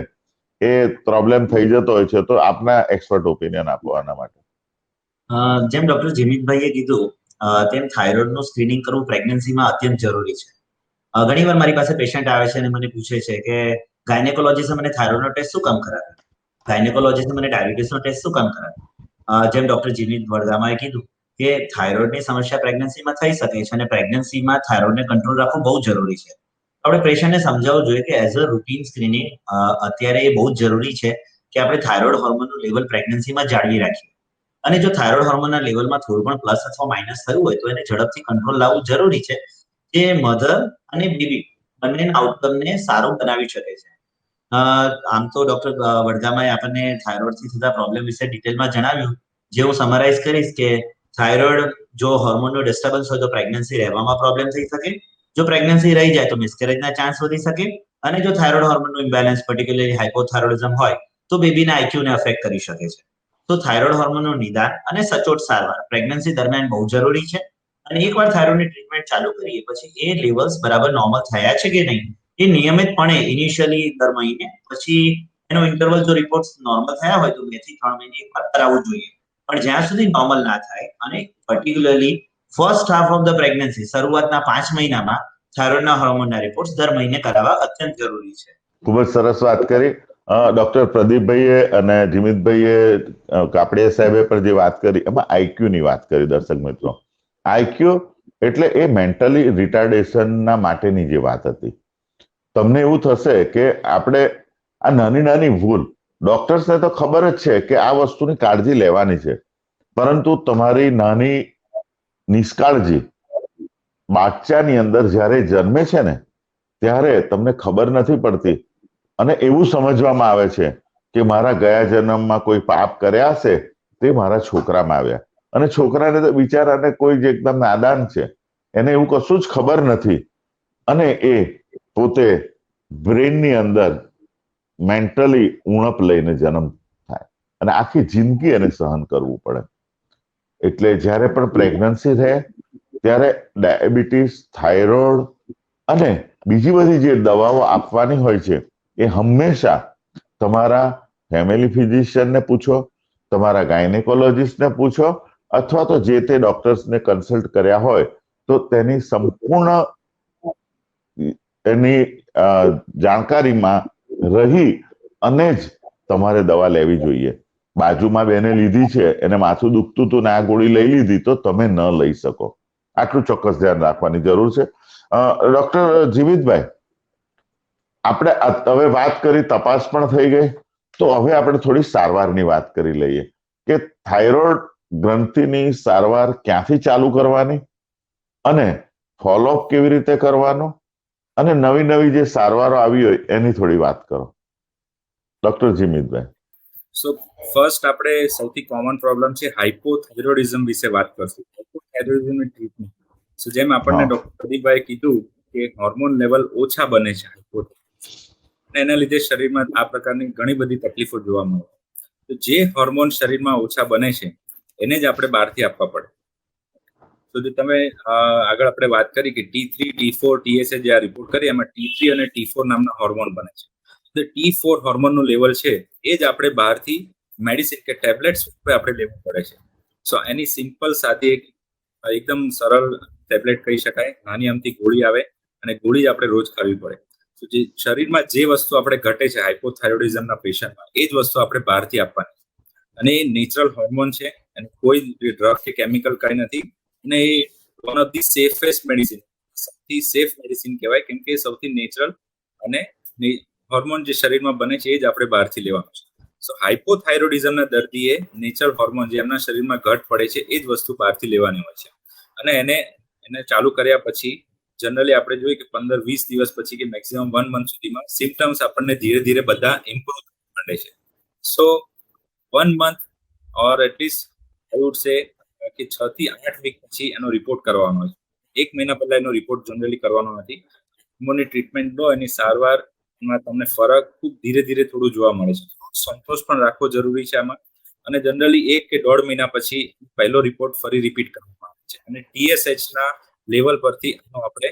એ પ્રોબ્લેમ થઈ જતો હોય છે. તો આપના એક્સપર્ટ ઓપિનિયન આપો આના માટે. જેમ ડોક્ટર જીમિતભાઈએ કીધું તેમ થાઇરોઇડનું સ્ક્રીનિંગ કરવું પ્રેગ્નન્સીમાં અત્યંત જરૂરી છે. ઘણી વાર મારી પાસે પેશન્ટ આવે છે અને મને પૂછે છે કે ગાયનેકોલોજીસ્ટે મને થાઇરોઇડનો ટેસ્ટ શું કામ કરાવ્યો, ગાયનેકોલોજીસ્ટે મને ડાયાબિટીસનો ટેસ્ટ શું કામ કરાવ્યો. જેમ ડોક્ટર જીમિત વડગામાએ કીધું કે થાઇરોઇડની સમસ્યા પ્રેગ્નન્સીમાં થઈ શકે છે અને પ્રેગ્નન્સીમાં થાઇરોઇડને કંટ્રોલ રાખવું બહુ જરૂરી છે. આપણે પેશન્ટને સમજાવવું જોઈએ કે એઝ અ રૂટીન સ્ક્રીનિંગ અત્યારે એ બહુ જ જરૂરી છે કે આપણે થાઇરોઇડ હોર્મોનનું લેવલ પ્રેગ્નન્સીમાં જાળવી રાખીએ. અને જો થાઇરોઇડ હોર્મોનના લેવલમાં થોડું પણ પ્લસ અથવા માઇનસ થયું હોય તો એને ઝડપથી કંટ્રોલ લાવવું જરૂરી છે, જે મધર અને બેબી બંનેના આઉટકમને સારું બનાવી શકે છે. આમ તો ડોક્ટર વડગામાએ આપણને થાઇરોઇડથી થતા પ્રોબ્લેમ વિશે ડિટેલમાં જણાવ્યું. જે હું સમરાઇઝ કરીશ કે થાઇરોઇડ જો હોર્મોનનો ડિસ્ટર્બન્સ હોય તો પ્રેગ્નન્સી રહેવામાં પ્રોબ્લેમ થઈ શકે, જો પ્રેગ્નન્સી રહી જાય તો મિસકેરેજના ચાન્સ વધી શકે, અને જો થાઇરોઇડ હોર્મોનનું ઇમ્બેલેન્સ પર્ટિક્યુલરલી હાઇપોથાઇરોઇડિઝમ હોય તો બેબીના આઈક્યુને અફેક્ટ કરી શકે છે. તો થાઇરોઇડ હોર્મોનનું નિદાન અને સચોટ સારવાર પ્રેગ્નન્સી દરમિયાન બહુ જરૂરી છે. અને એકવાર થાઇરોઇડની ટ્રીટમેન્ટ ચાલુ કરીએ પછી એ લેવલ્સ બરાબર નોર્મલ થયા છે કે નહીં એ નિયમિતપણે ઇનિશિયલી દર મહિને, પછી એનો ઇન્ટરવલ જો રિપોર્ટ્સ નોર્મલ થયા હોય તો 2 થી 3 મહિને એકવાર કરાવવું જોઈએ. પણ જ્યાં સુધી નોર્મલ ના થાય અને particularly first half of the pregnancy, શરૂઆતના 5 મહિનામાં થાઇરોઇડના હોર્મોનના રિપોર્ટ્સ દર મહિને કરાવવા અત્યંત જરૂરી છે. ખૂબ જ સરસ વાત કરી. ડોક્ટર પ્રદીપભાઈએ અને જીમિતભાઈએ, કાપડિયા સાહેબે પણ જે વાત કરી એમાં આઈક્યુ ની વાત કરી. દર્શક મિત્રો, આઈક્યુ એટલે એ મેન્ટલી રિટાર્ડેશનના માટેની જે વાત હતી. તમને એવું થશે કે આપણે આ નાની નાની ભૂલ, ડોક્ટર્સને તો ખબર જ છે કે આ વસ્તુની કાળજી લેવાની છે, પરંતુ તમારી નાની નિષ્કાળજી બાચ્ચાની અંદર જ્યારે જન્મે છે ને ત્યારે તમને ખબર નથી પડતી અને એવું સમજવામાં આવે છે કે મારા ગયા જન્મમાં કોઈ પાપ કર્યા હશે તે મારા છોકરામાં આવ્યા, અને છોકરાને તો બિચારાને કોઈ જે એકદમ નાદાન છે એને એવું કશું જ ખબર નથી અને એ પોતે બ્રેનની અંદર મેન્ટલી ઉણપ લઈને જન્મ થાય અને આખી જિંદગી એને સહન કરવું પડે. એટલે જ્યારે પણ પ્રેગ્નન્સી રહે ત્યારે ડાયાબિટીસ, થાઇરોઇડ અને બીજી બધી જે દવાઓ આપવાની હોય છે એ હંમેશા તમારા ફેમિલી ફિઝિશિયનને પૂછો, તમારા ગાયનેકોલોજીસ્ટને પૂછો, અથવા તો જે તે ડોક્ટર્સને કન્સલ્ટ કર્યા હોય તો તેની સંપૂર્ણ એની જાણકારીમાં રહી અને જ તમારે દવા લેવી જોઈએ. બાજુમાં બેને લીધી છે, એને માથું દુખતું હતું ને આ ગોળી લઈ લીધી તો તમે ન લઈ શકો. આટલું ચોક્કસ ધ્યાન રાખવાની જરૂર છે. ડોક્ટર જીવિતભાઈ, આપણે હવે વાત કરી, તપાસ પણ થઈ ગઈ, તો હવે આપણે થોડી સારવારની વાત કરી લઈએ કે થાઇરોઇડ ગ્રંથિની સારવાર ક્યાંથી ચાલુ કરવાની અને ફોલોઅપ કેવી રીતે કરવાનો અને નવી નવી જે સારવારો આવી હોય એની થોડી વાત કરો ડોક્ટર જીમિતભાઈ. સો ફર્સ્ટ આપણે સૌથી કોમન પ્રોબ્લેમ છે હાઇપોથાઇરોઇડિઝમ વિશે વાત કરશું. હાઇપોથાઇરોઇડિઝમની ટ્રીટમેન્ટ. સો જેમ આપણને ડોક્ટર પ્રદીપભાઈએ કીધું કે હોર્મોન લેવલ ઓછા બને છે હાઇપોથાઇરોઇડિઝમ, એના લીધે શરીરમાં આ પ્રકારની ઘણી બધી તકલીફો જોવા મળે. તો જે હોર્મોન શરીરમાં ઓછા બને છે એને જ આપણે બહારથી આપવા પડે. તો જે તમે આગળ આપણે વાત કરી કે T3, T4, TSH જે આ રિપોર્ટ કરી એમાં T3 અને T4 નામના હોર્મોન બને છે. તો T4 હોર્મોનનું લેવલ છે એ જ આપણે બહારથી મેડિસિન કે ટેબ્લેટ્સ આપણે લેવું પડે છે. સો એની સિમ્પલ સાદી એકદમ સરળ ટેબ્લેટ કહી શકાય, નાની અમથી ગોળી આવે અને ગોળી જ આપણે રોજ ખાવી પડે. તો જે શરીરમાં જે વસ્તુ આપણે ઘટે છે હાઇપોથાઇરોઇડિઝમના પેશન્ટમાં એ જ વસ્તુ આપણે બહારથી આપવાની. અને એ નેચરલ હોર્મોન છે અને કોઈ ડ્રગ કે કેમિકલ કઈ નથી. અને એ one of the safest medicine, સૌથી સેફ મેડિસિન કહેવાય, કેમ કે સૌથી નેચરલ અને હોર્મોન જે શરીરમાં બને છે એ જ આપણે બહારથી લેવાનું છે. સો હાઇપોથાઇરોઇડિઝમના દર્દીએ નેચરલ હોર્મોન જે એમના શરીરમાં ઘટ પડે છે એ જ વસ્તુ બહારથી લેવાની હોય છે. અને એને ચાલુ કર્યા પછી જનરલી આપણે જોઈએ કે 15-20 દિવસ પછી કે મેક્સિમમ 1 મંથ સુધીમાં સિમ્પટમ્સ આપણને ધીરે ધીરે બધા ઇમ્પ્રુવ થવા માંડે છે. સો 1 month or at least I would say કે 6 થી 8 વીક પછી એનો રિપોર્ટ કરવાનો હોય છે. 1 મહિના પહેલા એનો રિપોર્ટ જનરલી કરવાનો નથી. હોર્મોનની ટ્રીટમેન્ટ લો, એની સારવારમાં તમને ફરક ખૂબ ધીરે ધીરે થોડું જોવા મળે છે. સંતોષ પણ રાખવો જરૂરી છે આમાં. અને જનરલી 1 કે 1.5 મહિના પછી પહેલો રિપોર્ટ ફરી રિપીટ કરવામાં આવે છે અને TSH ના લેવલ પરથી આપણે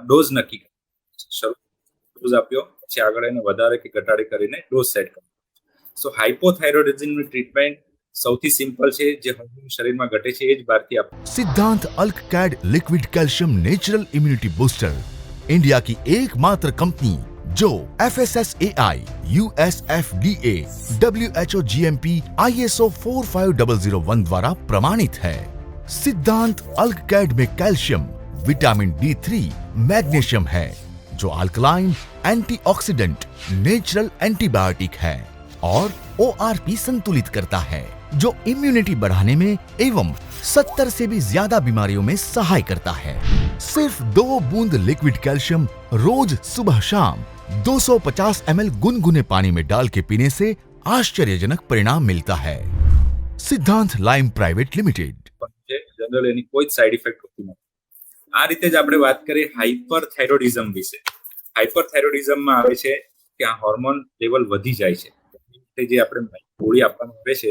ડોઝ નક્કી કરીએ. ડોઝ આપ્યો પછી આગળ એને વધારે કે ઘટાડે કરીને ડોઝ સેટ કરવો. સો હાઇપોથાઇરોઇડિઝમની ટ્રીટમેન્ટ સૌથી સિમ્પલ છે, જે હોર્મોન શરીરમાં ઘટે છે એ જ બહારથી આપો. सिद्धांत अल्क कैड liquid calcium natural immunity booster India की एकमात्र कंपनी जो FSSAI, USFDA, WHO GMP, ISO 45001 द्वारा प्रमाणित है. सिद्धांत अल्क कैड में कैल्शियम, विटामिन D3, मैग्नीशियम है जो अल्कलाइन, एंटीऑक्सीडेंट, नेचुरल एंटीबायोटिक है और ORP संतुलित करता है जो इम्यूनिटी बढ़ाने में एवं 70 से भी ज्यादा बीमारियों में सहाय करता है. सिर्फ 2 बूंद लिक्विड कैल्शियम रोज सुबह शाम 250 ml गुनगुने पानी में डाल के पीने से आश्चर्यजनक परिणाम मिलता है. सिद्धांत लाइम प्राइवेट लिमिटेड. જનરલ એની કોઈ સાઇડ ઇફેક્ટ હોતી નથી. આ રીતે જ આપણે વાત કરીએ હાઇપરથાઇરોઇડિઝમ વિશે. હાઇપરથાઇરોઇડિઝમમાં આવે છે કે આ હોર્મોન લેવલ વધી જાય છે. જે આપણે ગોળી આપવામાં આવે છે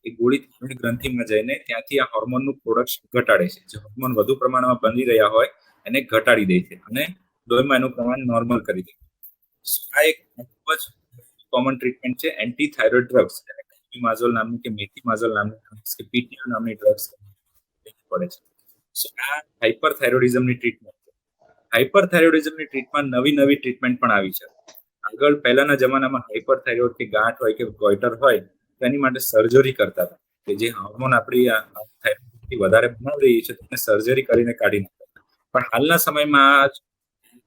એ ગોળી થાઇરોઇડ ગ્રંથિમાં જઈને ત્યાંથી આ હોર્મોનનું પ્રોડક્શન ઘટાડે છે. જે હોર્મોન વધુ પ્રમાણમાં બની રહ્યા હોય એને ઘટાડી દે છે અને લોહીમાં એનું પ્રમાણ નોર્મલ કરી દે છે. આ એક ખૂબ જ કોમન ટ્રીટમેન્ટ છે એન્ટી થાઇરોઇડ ડ્રગ્સ, મેથીમાઝોલ નામની કે મેથીમાઝોલ નામની ડ્રગ્સ કે PTO નામની ડ્રગ્સ પડે છે. સો આ હાઇપરથાઇરોઇડિઝમની ટ્રીટમેન્ટ છે. હાઇપરથાઇરોઇડિઝમની ટ્રીટમેન્ટ નવી ટ્રીટમેન્ટ પણ આવી છે. આગળ પહેલાના જમાનામાં હાઇપરથાઇરોઇડ કે ગાંઠ હોય કે ગોઈટર હોય તો એની માટે સર્જરી કરતા હતા, કે જે હોર્મોન આપણી થાઇરોઇડથી વધારે બનાવી રહી છે તેને સર્જરી કરીને કાઢી નાખતા. પણ હાલના સમયમાં આ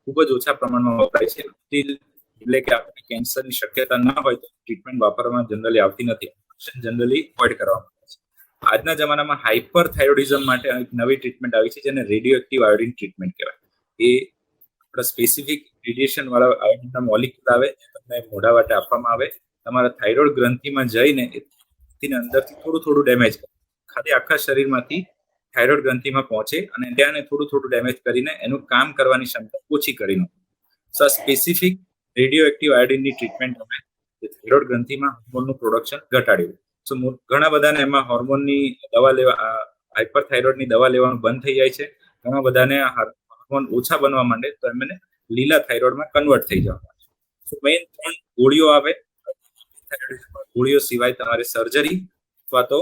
ખૂબ જ ઓછા પ્રમાણમાં વપરાય છે. એટલે કે આપણે કેન્સરની શક્યતા ના હોય તો ટ્રીટમેન્ટ વાપરવામાં જનરલી આવતી નથી, જનરલી અવોઇડ કરવામાં આવે છે. આજના જમાનામાં હાઇપરથાઇરોઇડિઝમ માટે એક નવી ટ્રીટમેન્ટ આવી છે જેને રેડિયો એક્ટિવ આયોડિન ટ્રીટમેન્ટ કહેવાય. એ આપણા સ્પેસિફિક રેડિયેશન વાળા આયોડિનના મોલિક્યુલ આવે, તમને મોઢા વાટે આપવામાં આવે, તમારા થાઇરોઇડ ગ્રંથિમાં જઈને એ અંદરથી થોડું ડેમેજ કરે, ખાલી આખા શરીરમાંથી થાઇરોઇડ ગ્રંથિમાં પહોંચે અને ત્યાં થોડું ડેમેજ કરીને એનું કામ કરવાની ક્ષમતા ઓછી કરી નાખે. સો સ્પેસિફિક રેડિયો એક્ટિવ આયોડિનની ટ્રીટમેન્ટ અમે થાઇરોઇડ ગ્રંથિમાં હોર્મોનનું પ્રોડક્શન ઘટાડ્યું. સો ઘણા બધાને એમાં હોર્મોનની દવા લેવા, હાઇપરથાઇરોઇડની દવા લેવાનું બંધ થઈ જાય છે. ઘણા બધાને હોર્મોન ઓછા બનવા માંડે તો એમને લીલા થાઇરોઇડમાં કન્વર્ટ થઈ જવા. સો મેઇન 3 ગોળીઓ આવે. ગોળીઓ સિવાય તમારે સર્જરી અથવા તો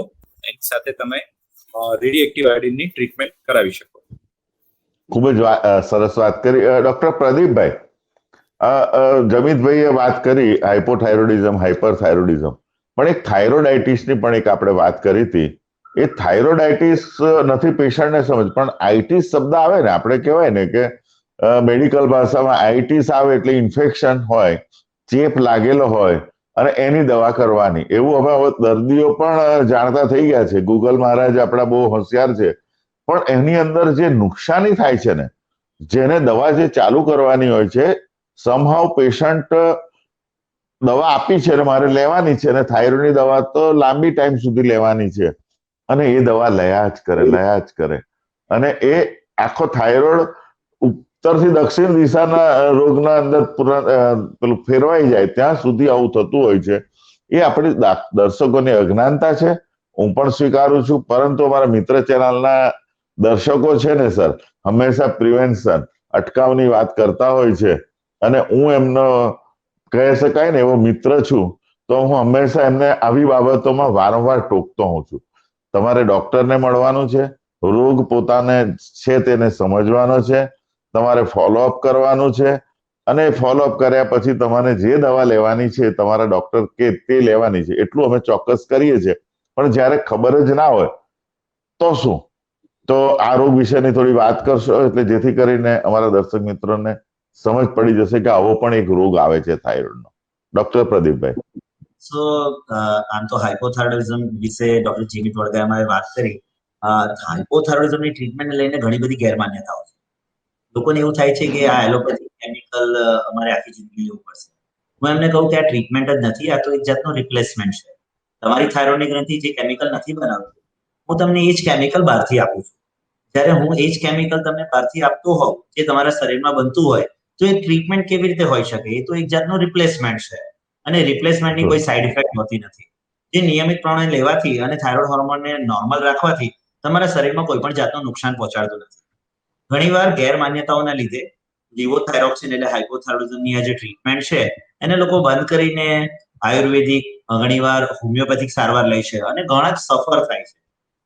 એની સાથે તમે રેડિયોએક્ટિવ આયોડિનની ટ્રીટમેન્ટ કરાવી શકો. ખૂબ જ સરસ વાત કરી ડોક્ટર પ્રદીપભાઈ. જમીતભાઈએ વાત કરી હાઇપોથાઇરોઇડિઝમ, હાઇપરથાઇરોઇડિઝમ, પણ એક થાઇરોઇડાઇટિસની પણ એક આપણે વાત કરી હતી. એ થાઇરોઇડાઇટિસ નથી પેશન્ટને સમજ, પણ આઇટિસ શબ્દ આવે ને, આપણે કહેવાય ને કે મેડિકલ ભાષામાં આઇટિસ આવે એટલે ઇન્ફેક્શન હોય, ચેપ લાગેલો હોય અને એની દવા કરવાની, એવું હવે દર્દીઓ પણ જાણતા થઈ ગયા છે. ગૂગલ મહારાજ આપણા બહુ હોશિયાર છે. પણ એની અંદર જે નુકસાની થાય છે ને, જેને દવા જે ચાલુ કરવાની હોય છે, સમહાવ પેશન્ટ દવા આપી છે ને મારે લેવાની છે, અને થાઇરોઇડની દવા તો લાંબી ટાઈમ સુધી લેવાની છે, અને એ દવા લયા જ કરે અને એ આખો થાઇરોઇડ ઉત્તરથી દક્ષિણ દિશાના રોગના અંદર પેલું ફેરવાઈ જાય ત્યાં સુધી આવું થતું હોય છે. એ આપણી દર્શકોની અજ્ઞાનતા છે, હું પણ સ્વીકારું છું. પરંતુ અમારા મિત્ર ચેનલના દર્શકો છે ને સર, હંમેશા પ્રિવેન્શન, અટકાવની વાત કરતા હોય છે, અને હું એમનો કહી શકાય ને એવો મિત્ર છું, તો હું હંમેશા એમને આવી બાબતોમાં વારંવાર ટોકતો હોઉં છું. તમારે ડોક્ટરને મળવાનું છે, રોગ પોતાને છે તેને સમજવાનો છે, તમારે ફોલોઅપ કરવાનું છે, અને ફોલોઅપ કર્યા પછી તમારે જે દવા લેવાની છે તમારા ડોક્ટર કે તે લેવાની છે, એટલું અમે ચોક્કસ કરીએ છીએ. પણ જ્યારે ખબર જ ના હોય તો શું, તો આ રોગ વિશેની થોડી વાત કરશો, એટલે જેથી કરીને અમારા દર્શક મિત્રોને સમજ પડી જશે કે આવો પણ એક રોગ આવે છે થાઇરોઇડનો. ડોક્ટર પ્રદીપભાઈ. સો આમ તો હાઇપોથાઇરોઇડિઝમ વિશે ડોક્ટર જીમિત વડગાએ અમારે વાત કરી. હાઇપોથાઇરોઇડિઝમની ટ્રીટમેન્ટને લઈને ઘણી બધી ગેરમાન્યતાઓ છે. લોકોને એવું થાય છે કે આ એલોપેથી કેમિકલ અમારે આખી જિંદગી લેવું પડશે. હું એમને કહું કે આ ટ્રીટમેન્ટ જ નથી, આ તો એક જાતનું રિપ્લેસમેન્ટ છે. તમારી થાઇરોઇડની ગ્રંથિ જે કેમિકલ નથી બનાવતું, હું તમને એ જ કેમિકલ બહારથી આપું છું. જ્યારે હું એ જ કેમિકલ તમને બહારથી આપતો હોઉં, જે તમારા શરીરમાં બનતું હોય, તો એ ટ્રીટમેન્ટ કેવી રીતે હોઈ શકે? એ તો એક જાતનું રિપ્લેસમેન્ટ છે, અને રિપ્લેસમેન્ટની કોઈ સાઇડ ઇફેક્ટ હોતી નથી. જે નિયમિતપણે લેવાથી અને થાઇરોઇડ હોર્મોનને નોર્મલ રાખવાથી તમારા શરીરમાં કોઈ પણ જાતનું નુકસાન પહોંચાડતું નથી. ઘણીવાર ગેરમાન્યતાઓના લીધે લિવોથાઇરોક્સિન એટલે હાઇપોથાઇરોઇડિઝમની આ જે ટ્રીટમેન્ટ છે, એને લોકો બંધ કરીને આયુર્વેદિક, ઘણીવાર હોમિયોપેથિક સારવાર લે છે, અને ઘણા જ સફર થાય છે.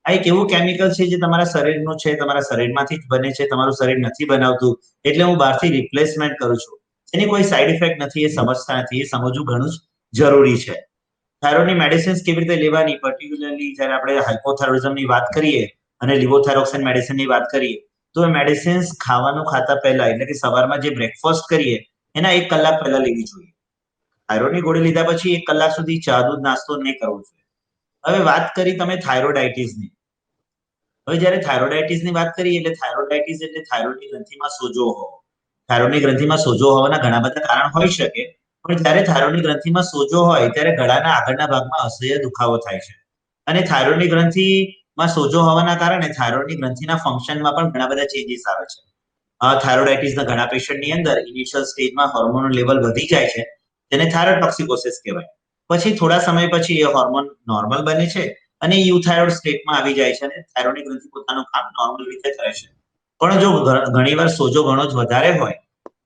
આ એક એવું કેમિકલ છે જે તમારા શરીરનું છે, તમારા શરીરમાંથી જ બને છે, તમારું શરીર નથી બનાવતું, એટલે હું બહારથી રિપ્લેસમેન્ટ કરું છું. એની કોઈ સાઇડ ઇફેક્ટ નથી, એ સમજતા નથી. એ સમજવું ઘણું જ જરૂરી છે. થાઇરોઇડની મેડિસિન્સ કેવી રીતે લેવાની, પર્ટિક્યુલરલી જ્યારે આપણે હાઇપોથાઇરોઇડિઝમની વાત કરીએ અને લિવોથાઇરોક્સિન મેડિસિનની વાત કરીએ, તો એ મેડિસિન્સ ખાવાનું ખાતા પહેલા, એટલે કે સવારમાં જે બ્રેકફાસ્ટ કરીએ એના 1 કલાક પહેલા લેવી જોઈએ. થાઇરોઇડની ગોળી લીધા પછી 1 કલાક સુધી ચા દૂધ નાસ્તો નહીં કરવો જોઈએ. હવે વાત કરી તમે થાઇરોઇડાઇટિસની. હવે જ્યારે થાઇરોઇડાઇટિસની વાત કરીએ એટલે થાઇરોઇડાઇટિસ એટલે થાઇરોઇડની ગ્રંથિમાં સોજો હોવો. થાઇરોઇડની ગ્રંથિમાં સોજો હોવાના ઘણા બધા કારણ હોઈ શકે, પણ જ્યારે થાઇરોઇડની ગ્રંથિમાં સોજો હોય ત્યારે ગળાના આગળના ભાગમાં અસહ્ય દુખાવો થાય છે. અને થાઇરોઇડની ગ્રંથિમાં સોજો હોવાના કારણે થાઇરોઇડની ગ્રંથિના ફંક્શનમાં પણ ઘણા બધા ચેન્જીસ આવે છે. થાઇરોઇડાઇટિસના ઘણા પેશન્ટની અંદર ઇનિશિયલ સ્ટેજમાં હોર્મોન લેવલ વધી જાય છે, જેને થાઇરોઇડટોક્સિકોસિસ કહેવાય. પછી થોડા સમય પછી એ હોર્મોન નોર્મલ બને છે અને યુથાઇરોઇડ સ્ટેટમાં આવી જાય છે, અને થાઇરોઇડની ગ્રંથિ પોતાનું કામ નોર્મલ રીતે કરે છે. પણ જો ઘણીવાર સોજો ઘણો જ વધારે હોય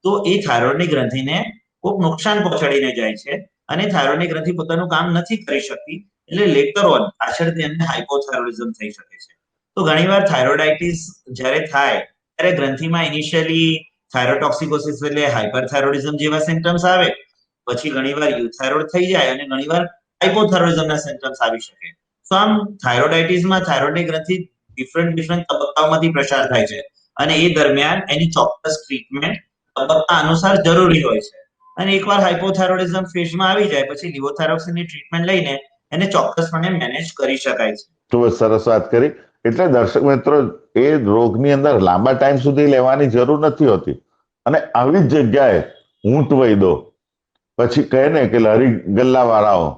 તો એ થાઇરોઇડની ગ્રંથિને ખૂબ નુકસાન પહોંચાડીને જાય છે, અને થાઇરોઇડની ગ્રંથિ પોતાનું કામ નથી કરી શકતી, એટલે લેટર ઓન પાછળ તેમને હાઇપોથાઇરોઇડિઝમ થઈ શકે છે. તો ઘણીવાર થાઇરોઇડાઇટિસ જ્યારે થાય ત્યારે ગ્રંથિમાં ઇનિશિયલી થાઇરોઇડટોક્સિકોસિસ એટલે હાઇપરથાઇરોઇડિઝમ જેવા સિમ્પટમ્સ આવે, પછી ઘણીવાર યુથાઇરોઇડ થઈ જાય, અને ઘણીવાર હાઇપોથાઇરોઇડિઝમના સિમ્પટમ્સ આવી શકે. તો આમ થાઇરોઇડાઇટિસમાં થાઇરોઇડની ગ્રંથિ ડિફરન્ટ તબક્કાઓમાંથી પસાર થાય છે, અને એ દરમિયાન એની ચોક્કસ ટ્રીટમેન્ટ તબક્કા અનુસાર જરૂરી હોય છે. અને એકવાર હાઇપોથાઇરોઇડિઝમ ફેઝમાં આવી જાય પછી લિવોથાઇરોક્સિનની ટ્રીટમેન્ટ લઈને એને ચોક્કસપણે મેનેજ કરી શકાય છે. ખૂબ જ સરસ વાત કરી. એટલે દર્શક મિત્રો, એ રોગની અંદર લાંબા ટાઈમ સુધી લેવાની જરૂર નથી હોતી, અને આવી જ જગ્યાએ ઊંટ વૈદો, પછી કહે ને કે લરી ગલ્લા વાળાઓ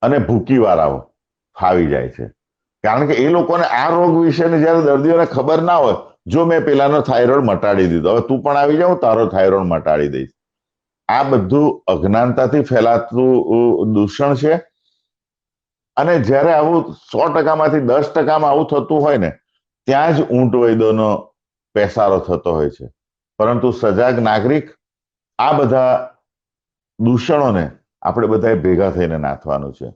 અને ભૂકી વાળાઓ ફાવી જાય છે. કારણ કે એ લોકોને આ રોગ વિશેની જ્યારે દર્દીઓને ખબર ના હોય, જો મેં પેલાનો થાઇરોઇડ મટાડી દીધો, હવે તું પણ આવી જાઉં, તારો થાઇરોઇડ મટાડી દઈશ. આ બધું અજ્ઞાનતાથી ફેલાતું દૂષણ છે. અને જ્યારે આવું 100%માંથી 10%માં આવું થતું હોય ને, ત્યાં જ ઊંટ વૈદોનો પેસારો થતો હોય છે. પરંતુ સજાગ નાગરિક આ બધા દૂષણોને આપણે બધાએ ભેગા થઈને નાથવાનું છે.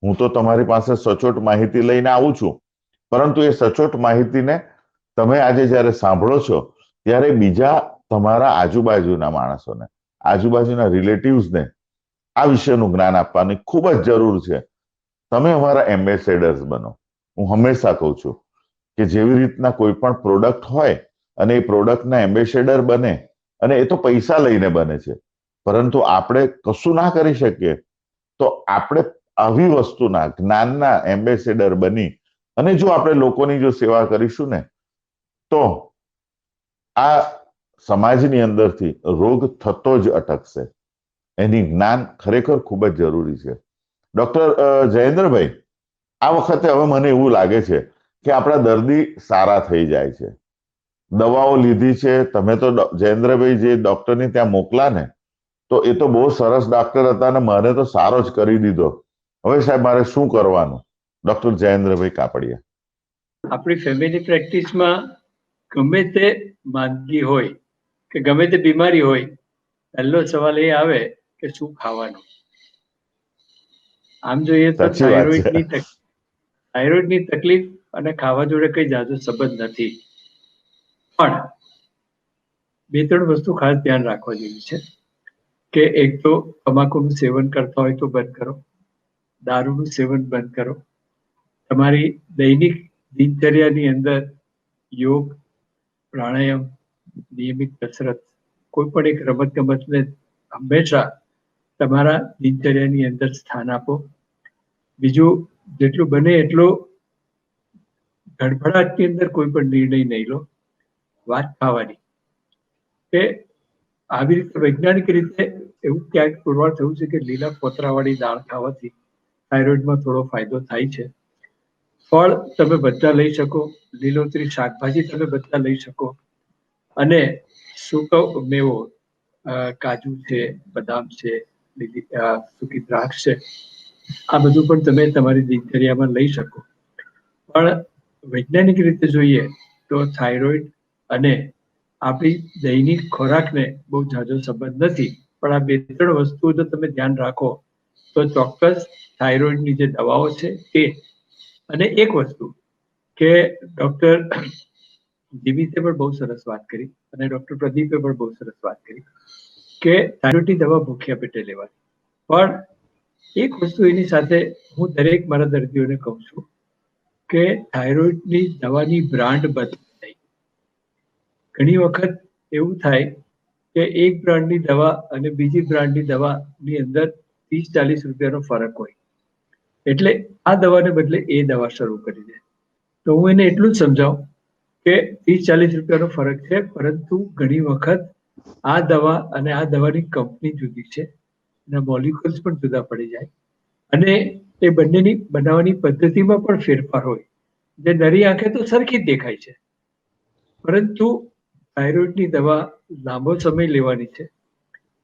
હું તો તમારી પાસે સચોટ માહિતી લઈને આવું છું, પરંતુ એ સચોટ માહિતીને તમે આજે જ્યારે સાંભળો છો ત્યારે બીજા તમારા આજુબાજુના માણસોને, આજુબાજુના રિલેટિવ્સને આ વિષયનું જ્ઞાન આપવાની ખૂબ જ જરૂર છે. તમે અમારા એમ્બેસેડર્સ બનો. હું હંમેશા કહું છું કે જેવી રીતના કોઈ પણ પ્રોડક્ટ હોય અને એ પ્રોડક્ટના એમ્બેસેડર બને, અને એ તો પૈસા લઈને બને છે, પરંતુ આપણે કશું ના કરી શકીએ તો આપણે આવી વસ્તુના જ્ઞાનના એમ્બેસેડર બની અને જો આપણે લોકોની જો સેવા કરીશું ને તો આ સમાજની અંદરથી રોગ થતો જ અટકશે. એની જ્ઞાન ખરેખર ખૂબ જ જરૂરી છે. ડોક્ટર જયેન્દ્રભાઈ, આ વખતે હવે મને એવું લાગે છે કે આપણા દર્દી સારા થઈ જાય છે. દવાઓ લીધી છે તમે તો જયેન્દ્રભાઈ જે ડોક્ટરની ત્યાં મોકલા ને, તો એ તો બહુ સરસ ડોક્ટર હતા ને મને તો સારો જ કરી દીધો. હવે સાહેબ મારે શું કરવાનું? ડોક્ટર જયેન્દ્રભાઈ કાપડિયા. આપણી ફેમિલી પ્રેક્ટિસમાં ગમે તે માંદગી હોય કે ગમે તે બીમારી હોય, પહેલો સવાલ એ આવે કે શું ખાવાનું. આમ જોઈએ તો થાઇરોઇડની તકલીફ અને ખાવા જોડે કઈ જાજો સંબંધ નથી, પણ બે ત્રણ વસ્તુ ખાસ ધ્યાન રાખવા જેવી છે કે એક તો તમાકુનું સેવન કરતા હોય તો બંધ કરો, દારૂનું સેવન બંધ કરો, તમારી દૈનિક દિનચર્યાની અંદર યોગ, પ્રાણાયામ, નિયમિત કસરત, કોઈ પણ એક રમત ગમતને હંમેશા તમારા દિનચર્યાની અંદર સ્થાન આપો. બીજું, જેટલું બને એટલો ગડબડાટની અંદર કોઈ પણ નિર્ણય નહીં લો. વાત ખાવાની કે આવી રીતે વૈજ્ઞાનિક રીતે એવું ક્યાંક પુરવાર થયું છે કે લીલા ફોતરાવાળી દાળ ખાવાથી થાઇરોઇડમાં થોડો ફાયદો થાય છે. ફળ તમે બધા લઈ શકો, લીલોતરી શાકભાજી તમે બધા લઈ શકો, અને સૂકો મેવો કાજુ છે, બદામ છે, સૂકી દ્રાક્ષ છે, આ બધું પણ તમે તમારી દિનચર્યામાં લઈ શકો. પણ વૈજ્ઞાનિક રીતે જોઈએ તો થાઇરોઇડ અને આપણી દૈનિક ખોરાકને બહુ ઝાઝો સંબંધ નથી, પણ આ બે ત્રણ વસ્તુઓ જો તમે ધ્યાન રાખો તો ચોક્કસ થાઇરોઇડની જે દવાઓ છે તે, અને એક વસ્તુ કે ડૉક્ટર જીમિતે પણ બહુ સરસ વાત કરી અને ડૉક્ટર પ્રદીપે પણ બહુ સરસ વાત કરી કે થાઇરોઇડની દવા ભૂખ્યા પેટે લેવાની. પણ એક વસ્તુ એની સાથે હું દરેક મારા દર્દીઓને કહું છું કે થાઇરોઇડની દવાની બ્રાન્ડ બદલાઈ. ઘણી વખત એવું થાય કે એક બ્રાન્ડની દવા અને બીજી બ્રાન્ડની દવાની અંદર 30-40 રૂપિયાનો ફરક હોય, એટલે આ દવાને બદલે એ દવા શરૂ કરી દે. તો હું એને એટલું જ સમજાવું કે 30-40 રૂપિયાનો ફરક છે, પરંતુ ઘણી વખત આ દવા અને આ દવાની કંપની જુદી છે, એના મોલિક્યુલ્સ પણ જુદા પડી જાય, અને એ બંનેની બનાવવાની પદ્ધતિમાં પણ ફેરફાર હોય, જે નરી આંખે તો સરખી જ દેખાય છે, પરંતુ થાઇરોઇડની દવા લાંબો સમય લેવાની છે,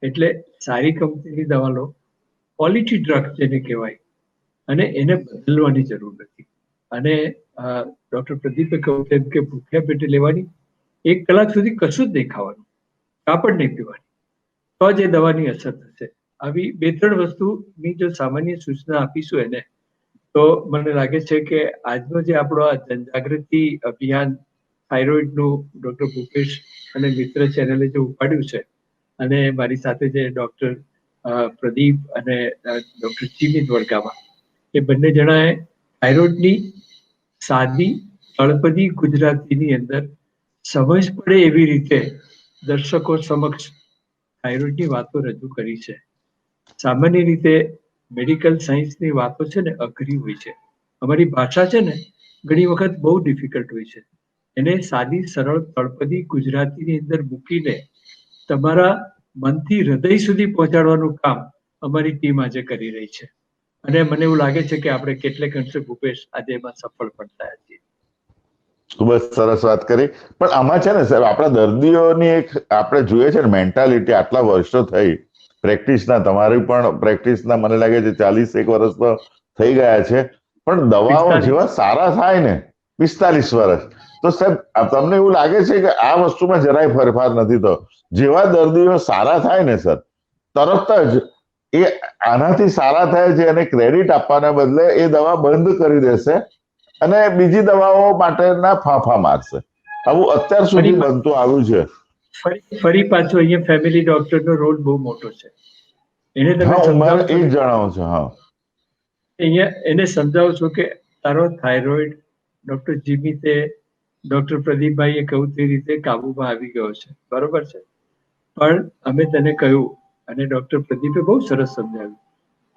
એટલે સારી કંપનીની દવા લો, ક્વોલિટી ડ્રગ જેને કહેવાય, અને એને બદલવાની જરૂર નથી. અને ડૉક્ટર પ્રદીપે કહ્યું તેમ કે ભૂખ્યા પેટે લેવાની, 1 કલાક સુધી કશું જ નહીં ખાવાનું, કાપડ નહીં પીવાની, તો જ એ દવાની અસર થશે. આવી 2-3 વસ્તુની જો સામાન્ય સૂચના આપીશું એને, તો મને લાગે છે કે આજનો જે આપણો આ જનજાગૃતિ અભિયાન થાઇરોઇડનું ડૉક્ટર ભૂપેશ અને મિત્ર ચેનલે જે ઉપાડ્યું છે, અને મારી સાથે જે ડૉક્ટર પ્રદીપ અને ડૉક્ટર ચિમિત વડગામા, એ બંને જણાએ થાઇરોઇડની સાદી તળપદી ગુજરાતીની અંદર સમજ પડે એવી રીતે દર્શકો સમક્ષ થાઇરોઇડની વાતો રજૂ કરી છે. સામાન્ય રીતે મેડિકલ સાયન્સની વાતો છે ને અઘરી હોય છે, અમારી ભાષા છે ને ઘણી વખત બહુ ડિફિકલ્ટ હોય છે, એને સાદી સરળ તળપદી ગુજરાતીની અંદર મૂકીને તમારા મનથી હૃદય સુધી પહોંચાડવાનું કામ અમારી ટીમ આજે કરી રહી છે, અને મને એવું લાગે છે કે આપણે કેટલેક અંશે ભૂપેશ આજે એમાં સફળ પણ થયા છીએ. ખૂબ જ સરસ વાત કરી. પણ આમાં છે ને સાહેબ, આપણા દર્દીઓની એક આપણે જોઈએ છે ને મેન્ટાલિટી, આટલા વર્ષો થઈ પ્રેક્ટિસના, તમારી પણ પ્રેક્ટિસના મને લાગે છે 41 વર્ષ તો થઈ ગયા છે, પણ દવાઓ જેવા સારા થાય ને 45 વર્ષ. તો સાહેબ તમને એવું લાગે છે કે આ વસ્તુમાં જરાય ફેરફાર નથી થયો? જેવા દર્દીઓ સારા થાય ને સર, તરત જ એ આનાથી સારા થાય છે અને ક્રેડિટ આપવાના બદલે એ દવા બંધ કરી દેશે અને બીજી દવાઓ માટેના ફાંફા મારશે. આવું અત્યાર સુધી બનતું આવ્યું છે. ફરી પાછું અહીંયા ફેમિલી ડોક્ટરનો રોલ બહુ મોટો છે. એને તમે મારે એ જ સમજાવો જણાવું છું. હા, અહીંયા એને સમજાવો છો કે તારો થાઇરોઇડ ડોક્ટર જીમિતે, ડોક્ટર પ્રદીપભાઈએ કહ્યું તે રીતે કાબુમાં આવી ગયો છે, બરોબર છે. પણ અમે તને કહ્યું અને ડોક્ટર પ્રદીપે બહુ સરસ સમજાવ્યું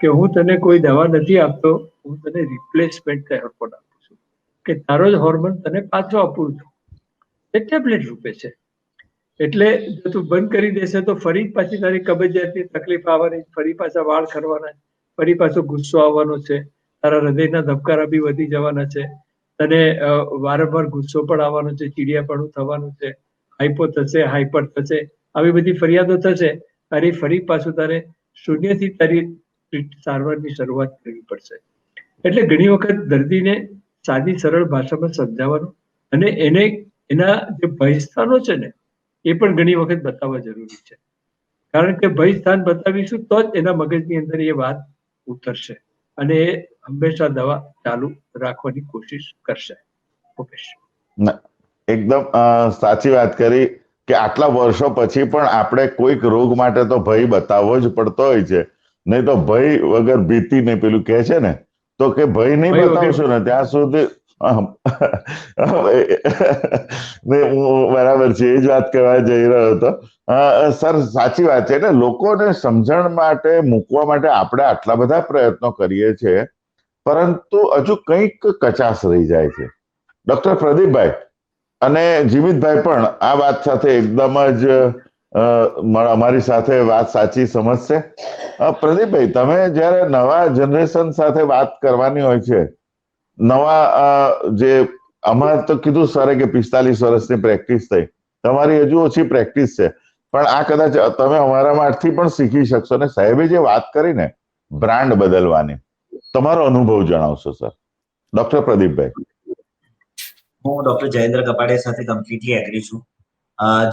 કે હું તને કોઈ દવા નથી આપતો, હું તને રિપ્લેસમેન્ટ હોર્મોન આપું છું, કે તારો જ હોર્મોન તને પાછો આપું છું, એ ટેબ્લેટ રૂપે છે. એટલે જો તું બંધ કરી દેશે તો ફરી પાછી તારી કબજિયાતની તકલીફ આવવાની, ફરી પાછા વાળ ખરવાના, ફરી પાછો ગુસ્સો આવવાનો છે, તારા હૃદયના ધબકારા બી વધી જવાના છે, તને વારંવાર ગુસ્સો પણ આવવાનો છે, ચીડિયાપણું થવાનું છે, હાઈપો થશે, હાઈપર થશે, આવી બધી ફરિયાદો થશે. તારી ફરી પાછું તારે શૂન્યથી તારી સારવારની શરૂઆત કરવી પડશે. એટલે ઘણી વખત દર્દીને સાદી સરળ ભાષામાં સમજાવવાનું અને એને એના જે ભયસ્થાનો છે ને એ પણ ઘણી વખત બતાવવા જરૂરી છે. કારણ કે ભય સ્થાન બતાવીશું તો જ એના મગજની અંદર એ વાત ઉતરશે અને એ હંમેશા દવા ચાલુ રાખવાની કોશિશ કરશે. ભૂપેશ, એકદમ સાચી વાત કરી કે આટલા વર્ષો પછી પણ આપણે કોઈક રોગ માટે તો ભય બતાવવો જ પડતો હોય છે. નહીં તો ભય વગર ભીતિ ને પેલું કહે છે ને, તો કે ભય નહીં બતાવશો ને ત્યાં સુધી બરાબર છે, એ જ વાત કરવા જઈ રહ્યો હતો. સર, સાચી વાત છે. એટલે લોકોને સમજણ માટે મૂકવા માટે આપણે આટલા બધા પ્રયત્નો કરીએ છીએ, પરંતુ હજુ કંઈક કચાશ રહી જાય છે. ડોક્ટર પ્રદીપભાઈ અને જીમિતભાઈ પણ આ વાત સાથે એકદમ જ અમારી સાથે વાત સાચી સમજશે. પ્રદીપભાઈ, તમે જયારે નવા જનરેશન સાથે વાત કરવાની હોય છે, નવા જે અમારે તો કીધું સરે કે 45 વર્ષની પ્રેક્ટિસ થઈ, તમારી હજુ ઓછી પ્રેક્ટિસ છે, પણ આ કદાચ તમે અમારામાંથી પણ શીખી શકશો. અને સાહેબે જે વાત કરી ને બ્રાન્ડ બદલવાની, તમારો અનુભવ જણાવશો સર? ડોક્ટર પ્રદીપભાઈ. હું ડોક્ટર જયેન્દ્ર કપાડિયા સાથે કમ્પ્લીટલી એગ્રી છું.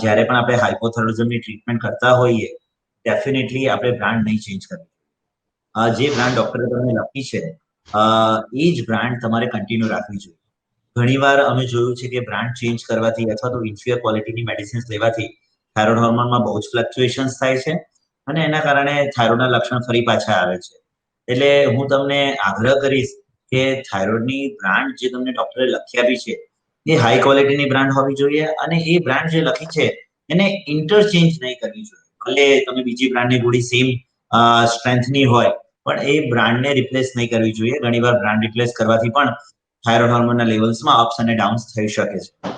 જ્યારે પણ આપણે હાઇપોથાઇરોઇડિઝમની ટ્રીટમેન્ટ કરતા હોઈએ, ડેફિનેટલી આપણે બ્રાન્ડ નહીં ચેન્જ કરવી. જે બ્રાન્ડ ડોક્ટરે તમને લખી છે એ જ બ્રાન્ડ તમારે કન્ટિન્યુ રાખવી જોઈએ. ઘણીવાર અમે જોયું છે કે બ્રાન્ડ ચેન્જ કરવાથી અથવા તો ઇન્ફિયર ક્વોલિટીની મેડિસિન્સ લેવાથી થાઇરોઇડ હોર્મોનમાં બહુ જ ફ્લક્ચ્યુએશન્સ થાય છે અને એના કારણે થાઇરોઇડના લક્ષણ ફરી પાછા આવે છે. એટલે હું તમને આગ્રહ કરીશ કે થાઇરોઇડની બ્રાન્ડ જે તમને ડોક્ટરે લખી આપી છે એ હાઈ ક્વોલિટીની બ્રાન્ડ હોવી જોઈએ અને એ બ્રાન્ડ જે લખી છે એને ઇન્ટરચેન્જ નહીં કરવી જોઈએ. ભલે તમે બીજી બ્રાન્ડની ગોળી સેમ સ્ટ્રેન્થની હોય પણ એ બ્રાન્ડને રિપ્લેસ નહીં કરવી જોઈએ. ઘણીવાર બ્રાન્ડ રિપ્લેસ કરવાથી પણ થાઇરોઇડ હોર્મોનના લેવલ્સમાં અપ્સ અને ડાઉન્સ થઈ શકે છે.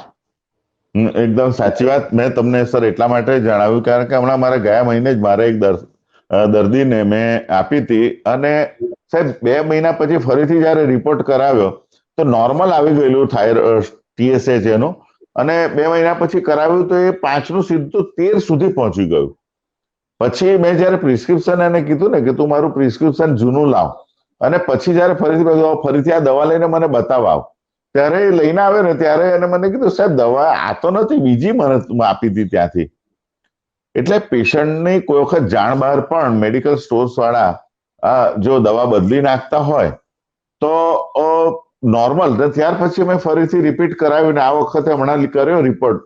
એકદમ સાચી વાત. મેં તમને સર એટલા માટે જણાવ્યું કારણ કે હમણાં મારે ગયા મહિને જ મારે એક દર્દીને મેં આપી હતી અને સાહેબ 2 મહિના પછી ફરીથી જયારે રિપોર્ટ કરાવ્યો તો નોર્મલ આવી ગયેલું TSH એનું, અને 2 મહિના પછી કરાવ્યું તો એ 5 નું સીધું 13 સુધી પહોંચી ગયું. પછી મેં જયારે પ્રિસ્ક્રિપ્શન એને કીધું ને કે તું મારું પ્રિસ્ક્રિપ્શન જૂનું લાવ અને પછી જયારે ફરીથી આ દવા લઈને મને બતાવ, ત્યારે એ લઈને આવે ને ત્યારે એને મને કીધું સાહેબ દવા આ તો નથી, બીજી મને આપી હતી ત્યાંથી. એટલે પેશન્ટની કોઈ વખત જાણ બહાર પણ મેડિકલ સ્ટોર્સ વાળા જો દવા બદલી નાખતા હોય તો નોર્મલ, ત્યાર પછી મેં ફરીથી રિપીટ કરાવ્યું ને આ વખતે હમણાં કર્યો રિપોર્ટ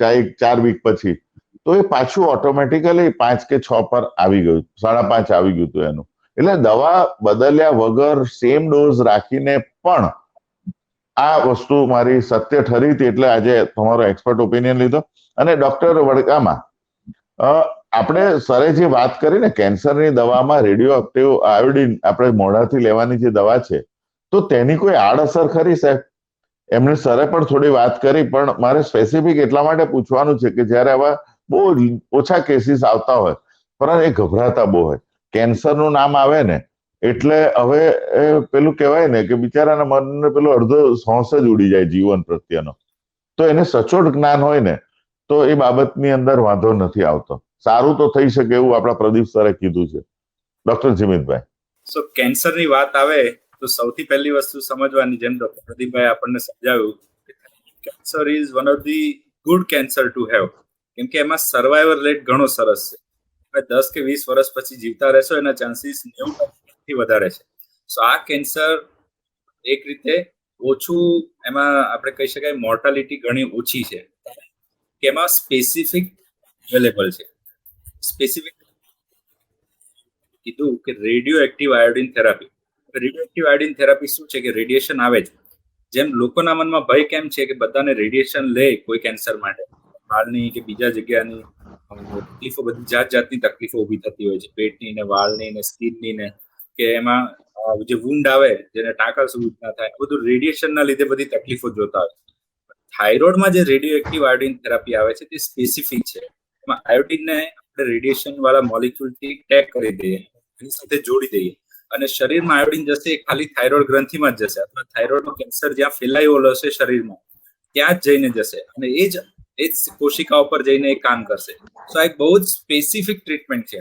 4 વીક પછી, તો એ પાછું ઓટોમેટિકલી 5 કે 6 પર આવી ગયું, 5.5 આવી ગયું હતું એનું. એટલે દવા બદલ્યા વગર સેમ ડોઝ રાખીને પણ આ વસ્તુ મારી સત્ય ઠરી હતી. એટલે આજે તમારો એક્સપર્ટ ઓપિનિયન લીધો. અને ડોક્ટર વડકામાં આપણે સરે જે વાત કરી ને કેન્સરની દવામાં રેડિયો એક્ટિવ આયોડિન આપણે મોઢાથી લેવાની જે દવા છે, તો તેની કોઈ આડઅસર ખરી સાહેબ? એમને સરે પણ થોડી વાત કરી, પણ મારે સ્પેસિફિક એટલા માટે પૂછવાનું છે કે જયારે આવા બહુ ઓછા કેસીસ આવતા હોય પરંતુ એ ગભરાતા બહુ હોય, કેન્સરનું નામ આવે ને એટલે હવે પેલું કહેવાય ને કે બિચારાના મનને પેલું અડધો હોંશ જ ઉડી જાય જીવન પ્રત્યેનો. તો એને સચોટ જ્ઞાન હોય ને તો એ બાબતની અંદર વાંધો નથી આવતો. સારું તો થઈ શકે એવું આપણા પ્રદીપ સરે કીધું છે. ડોક્ટર જીમિતભાઈ. કેન્સરની વાત આવે તો સૌથી પહેલી વસ્તુ સમજવાની, જેમ ડોક્ટર પ્રદીપભાઈ આપણને સમજાવ્યું, cancer is one of the good cancer to have, કેમ કે એમાં સર્વાઈવલ રેટ ઘણો સરસ છે. 10 કે 20 વર્ષ પછી જીવતા રહેશો એના ચાન્સીસ 90% થી વધારે છે. સો આ કેન્સર એક રીતે ઓછું, એમાં આપણે કહી શકાય મોર્ટાલિટી ઘણી ઓછી છે કે એમાં સ્પેસિફિક અવેલેબલ છે. સ્પેસિફિક કીધું કે radio active iodine therapy. Radio active iodine therapy શું છે કે રેડિયેશન આવે છે. જેમ લોકોના મનમાં ભય કેમ છે કે બધાને રેડિયેશન લે કોઈ કેન્સર માટે, વાળની કે બીજા જગ્યાની તકલીફો, બધી જાતની તકલીફો ઊભી થતી હોય છે, પેટની ને વાળની ને સ્કિનની ને, કે એમાં જે વુન્ડ આવે જેને ટાંકા સુધી ના થાય, બધું રેડિયેશનના લીધે બધી તકલીફો જોતા હોય. થાઇરોઇડમાં જે રેડિયો એક્ટિવ આયોડિન થેરાપી આવે છે તે સ્પેસિફિક છે. એમાં આયોડિનને આપણે રેડિયેશન વાળા મોલિક્યુલથી ટેગ કરી દઈએ, એની સાથે જોડી દઈએ, અને શરીરમાં આયોડિન જશે એ ખાલી થાઇરોઇડ ગ્રંથિમાં જ જશે, અથવા થાઇરોઇડનો કેન્સર જ્યાં ફેલાયેલો હશે શરીરમાં ત્યાં જ જઈને જશે, અને એ જ કોશિકાઓ પર જઈને એ કામ કરશે. તો આ એક બહુ જ સ્પેસિફિક ટ્રીટમેન્ટ છે.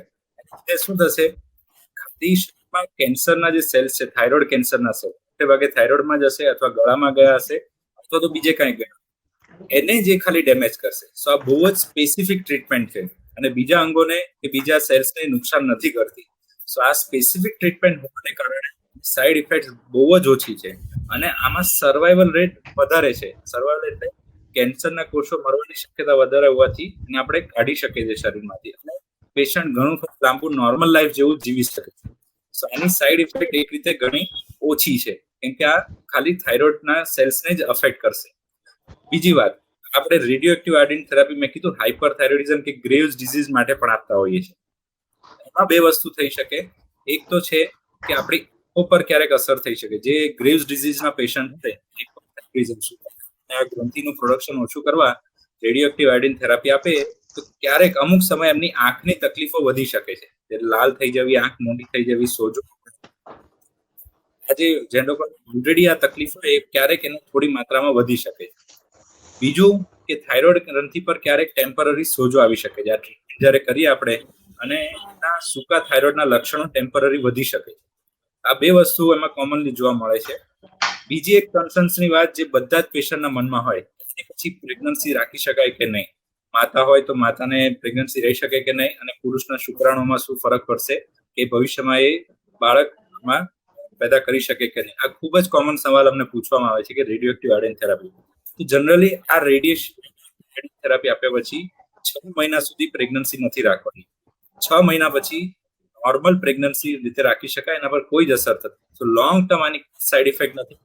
એ શું થશે, ખાલી શરીરમાં કેન્સરના જે સેલ્સ છે, થાઇરોઇડ કેન્સરના સેલ મોટે ભાગે થાઇરોઇડમાં જશે, અથવા ગળામાં ગયા હશે, અથવા તો બીજે કાંઈ ગયા, એને જે ખાલી ડેમેજ કરશે. સો આ બહુ જ સ્પેસિફિક ટ્રીટમેન્ટ છે, અને બીજા અંગોને કે બીજા સેલ્સને નુકસાન નથી કરતી. સો આ સ્પેસિફિક ટ્રીટમેન્ટ હોવાને કારણે સાઈડ ઇફેક્ટ બહુ જ ઓછી છે, અને આમાં સર્વાઈવલ રેટ વધારે છે. સર્વાઈવલ એટલે કેન્સરના કોષો મરવાની શક્યતા વધારે હોવાથી એને આપણે કાઢી શકીએ છીએ શરીરમાંથી, અને પેશન્ટ ઘણું લાંબુ નોર્મલ લાઈફ જેવું જીવી શકે છે. સો આની સાઈડ ઇફેક્ટ એક રીતે ઘણી ઓછી છે, કેમ કે આ ખાલી થાઇરોઇડના સેલ્સને જ અફેક્ટ કરશે. બીજી વાત, આપણે રેડિયો એક્ટિવ આયોડિન થેરાપી મેં કીધું હાઇપરથાઇરોઇડિઝમ કે ગ્રેવ્સ ડિઝીઝ માટે પણ આપતા હોઈએ છીએ. એમાં બે વસ્તુ થઈ શકે. એક તો છે કે આપણી આંખો પર ક્યારેક અસર થઈ શકે. જે ગ્રેવ્સ ડિઝીઝના પેશન્ટ છે, આ ગ્રંથિનું પ્રોડક્શન ઓછું કરવા રેડિયો એક્ટિવ આયોડિન થેરાપી આપે તો ક્યારેક અમુક સમય એમની આંખની તકલીફો વધી શકે છે. લાલ થઈ જવી, આંખ મોટી થઈ જવી, સોજો, આજે જે લોકો ઓલરેડી આ તકલીફો એ ક્યારેક એને થોડી માત્રામાં વધી શકે છે. બીજું કે થાઇરોઇડ ગ્રંથિ પર ક્યારેક ટેમ્પરરી સોજો આવી શકે છે. આ ટ્રીટમેન્ટ જ્યારે કરીએ આપણે, અને એના સૂકા થાઇરોઇડના લક્ષણો ટેમ્પરરી વધી શકે છે. આ બે વસ્તુ એમાં કોમનલી જોવા મળે છે. બીજી એક કન્સર્ન્સની વાત જે બધા જ પેશન્ટના મનમાં હોય, કે પછી પ્રેગ્નન્સી રાખી શકાય કે નહીં, માતા હોય તો માતાને પ્રેગ્નન્સી રહી શકે કે નહીં, અને પુરુષના શુક્રાણુમાં શું ફરક પડશે, કે ભવિષ્યમાં એ બાળકમાં પેદા કરી શકે કે નહીં. આ ખૂબ જ કોમન સવાલ અમને પૂછવામાં આવે છે કે રેડિયો એક્ટિવ આયોડિન થેરાપી. તો જનરલી આ રેડિયેશન થેરાપી આપ્યા પછી 6 મહિના સુધી પ્રેગ્નન્સી નથી રાખવાની. 6 મહિના પછી નોર્મલ પ્રેગ્નન્સી રીતે રાખી શકાય, એના પર કોઈ જ અસર થતી. તો લોંગ ટર્મ આની સાઈડ ઇફેક્ટ નથી,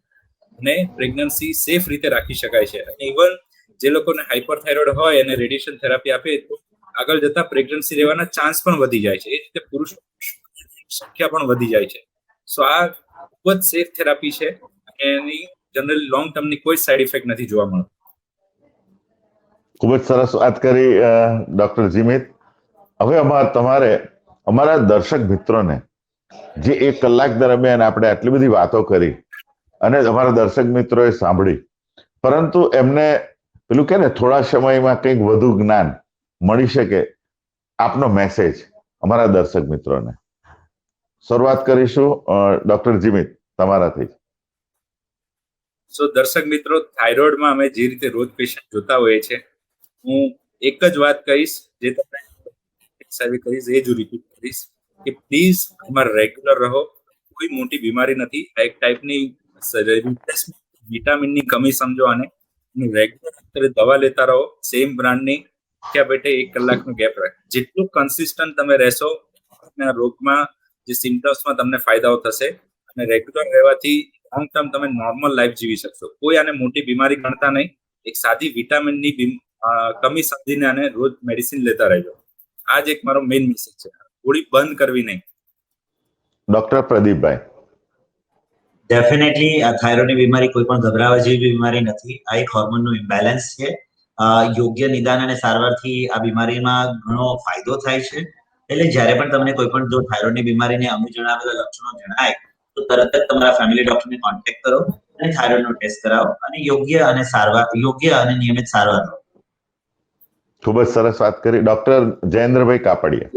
અને પ્રેગ્નન્સી સેફ રીતે રાખી શકાય છે. અને ઇવન જે લોકોને હાઇપરથાઇરોઇડ હોય અને રેડિયેશન થેરાપી આપે તો આગળ જતા પ્રેગ્નન્સી રહેવાના ચાન્સ પણ વધી જાય છે. એ રીતે પુરુષોની સંખ્યા પણ વધી જાય છે. સો આ ખૂબ જ સેફ થેરાપી છે, અને એની જનરલી લોંગ ટર્મની કોઈ સાઈડ ઇફેક્ટ નથી જોવા મળતી. ખૂબ જ સરસ વાત કરી ડોક્ટર જીમિત. હવે તમારે અમારા દર્શક મિત્રોને જે 1 કલાક દરમિયાન આપણે આટલી બધી વાતો કરી અને અમારા દર્શક મિત્રોએ સાંભળી, પરંતુ એમને પેલું કે ને થોડા સમયમાં કંઈક વધુ જ્ઞાન મળી શકે, આપનો મેસેજ અમારા દર્શક મિત્રોને. શરૂઆત કરીશું ડોક્ટર જીમિત તમારાથી. સો દર્શક મિત્રો, થાઇરોઇડમાં અમે જે રીતે રોજ પેશન્ટ જોતા હોઈએ છીએ, હું એક જ વાત કહીશ, જે તમે કહીશ એ જ રિપીટ કરીશ, કે પ્લીઝ આમાં રેગ્યુલર રહો. કોઈ મોટી બીમારી નથી, એક ટાઈપની વિટામિનની કમી સમજો આને, રેગ્યુલર દવા લેતા રહો, સેમ બ્રાન્ડની. ક્યાં બેઠે 1 કલાકનો ગેપ રાખે. જેટલું કન્સિસ્ટન્ટ તમે રહેશો, રોગમાં જે સિમ્ટમ્સમાં તમને ફાયદાઓ થશે, અને રેગ્યુલર રહેવાથી લોંગ ટર્મ તમે નોર્મલ લાઈફ જીવી શકશો. કોઈ આને મોટી બીમારી ગણતા નહીં. એક સાદી વિટામિનની કમી સમજીને આને રોજ મેડિસિન લેતા રહેજો. આ જ એક મારો મેઇન મેસેજ છે. ગોળી બંધ કરવી નહીં. ડોક્ટર પ્રદીપભાઈ. ડેફિનેટલી થાઇરોઇડની બીમારી કોઈ પણ ગભરાવા જેવી બીમારી નથી. આ એક હોર્મોનનું ઇમ્બેલેન્સ છે. યોગ્ય નિદાન અને સારવારથી આ બીમારીમાં ઘણો ફાયદો થાય છે. એટલે જ્યારે પણ તમને કોઈ પણ જો થાઇરોઇડની બીમારીને અમુક જણાવેલા લક્ષણો જણાય તો તરત જ તમારા ફેમિલી ડોક્ટરને કોન્ટેક્ટ કરો અને થાઇરોઇડનો ટેસ્ટ કરાવો, અને યોગ્ય અને નિયમિત સારવાર લો. ખૂબ જ સરસ વાત કરી ડોક્ટર જયેન્દ્રભાઈ કાપડિયા.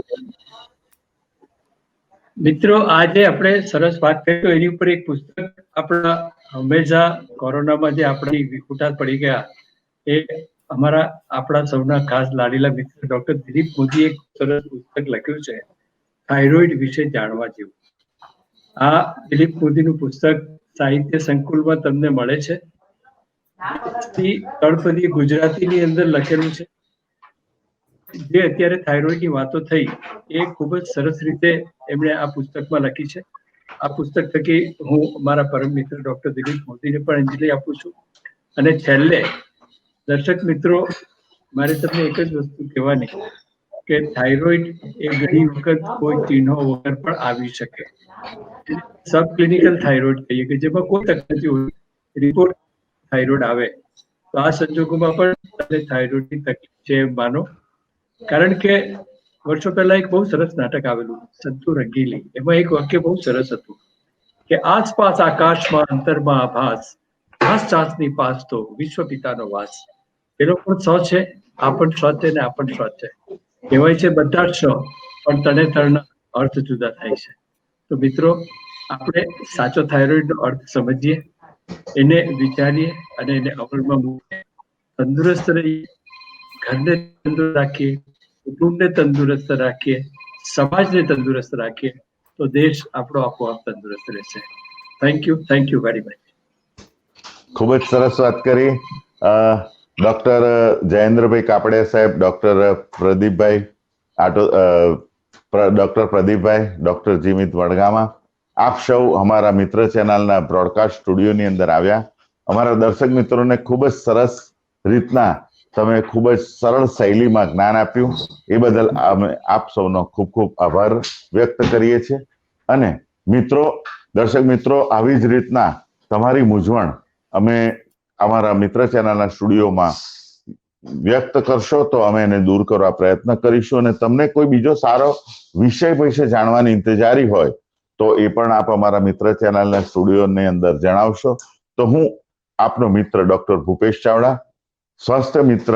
મિત્રો, આજે આપણે સરસ વાત કરી તો એની ઉપર એક પુસ્તક આપણા હંમેશા કોરોનામાં જે આપણી વિખુટા પડી ગયા એ આપણા સૌના ખાસ લાડીલા મિત્ર ડોક્ટર દિલીપ મોદીએ એક સરસ પુસ્તક લખ્યું છે, થાઇરોઇડ વિશે જાણવા જેવું. આ દિલીપ મોદીનું પુસ્તક સાહિત્ય સંકુલમાં તમને મળે છે. તળપદી ગુજરાતીની અંદર લખેલું છે. જે અત્યારે થાઇરોઇડની વાતો થઈ એ ખૂબ જ સરસ રીતે એમણે આ પુસ્તકમાં લખી છે. આ પુસ્તક થકી હું મારા પરમ મિત્ર ડોક્ટર દિલીપ મોદીને પણ અંજલિ આપું છું. અને છેલ્લે દર્શક મિત્રો, મારે તમને એક જ વસ્તુ કહેવાની કે થાઇરોઇડ એ ઘણી વખત કોઈ ચિહ્નો વગર પણ આવી શકે. સબ ક્લિનિકલ થાઇરોઇડ કહીએ કે જેમાં કોઈ તકલીફ નથી હોય, રિપોર્ટ થાઇરોઇડ આવે તો આ સંજોગોમાં પણ થાઇરોઇડની તકલીફ છે માનો. કારણ કે વર્ષો પહેલા એક બહુ સરસ નાટક આવેલું સંતુ રંગીલી, એમાં એક વાક્ય બહુ સરસ હતું કે આસપાસ આકાશમાં અંતરમાં આભાસ, ઘાસ ચાંસની પાસ તો વિશ્વ પિતાનો વાસ. પેલો પણ સ છે, આ પણ સ છે ને આ પણ સ છે. કહેવાય છે બધા જ સ, પણ તને તળના અર્થ જુદા થાય છે. તો મિત્રો, આપણે સાચો થાઇરોઇડનો અર્થ સમજીએ, એને વિચારીએ અને એને અમલમાં મૂકીએ, તંદુરસ્ત રહીએ, ઘરને તંદુરસ્ત રાખીએ, કુટુંબને તંદુરસ્ત રાખીએ, સમાજને તંદુરસ્ત રાખીએ, તો દેશ આપણો આપોઆપ તંદુરસ્ત રહેશે. Thank you very much. ખૂબ જ સરસ વાત કરી ડોક્ટર જયેન્દ્રભાઈ કાપડિયા સાહેબ, ડોક્ટર પ્રદીપભાઈ ડોક્ટર જીમિત વડગામા, આપ સૌ અમારા મિત્ર ચેનલના બ્રોડકાસ્ટ સ્ટુડિયોની અંદર આવ્યા. અમારા દર્શક મિત્રોને ખૂબ જ સરસ રીતના તમે ખૂબ જ સરળ શૈલીમાં જ્ઞાન આપ્યું, એ બદલ અમે આપ સૌનો ખૂબ ખૂબ આભાર વ્યક્ત કરીએ છીએ. અને મિત્રો, દર્શક મિત્રો, આવી જ રીતના તમારી મૂંઝવણ અમે અમારા મિત્ર ચેનલના સ્ટુડિયોમાં વ્યક્ત કરશો તો અમે એને દૂર કરવા પ્રયત્ન કરીશું. અને તમને કોઈ બીજો સારો વિષય વિશે જાણવાની ઇંતજારી હોય તો એ પણ આપ અમારા મિત્ર ચેનલના સ્ટુડિયોની અંદર જણાવશો. તો હું આપનો મિત્ર ડોક્ટર ભૂપેશ ચાવડા, સ્વાસ્થ્ય મિત્ર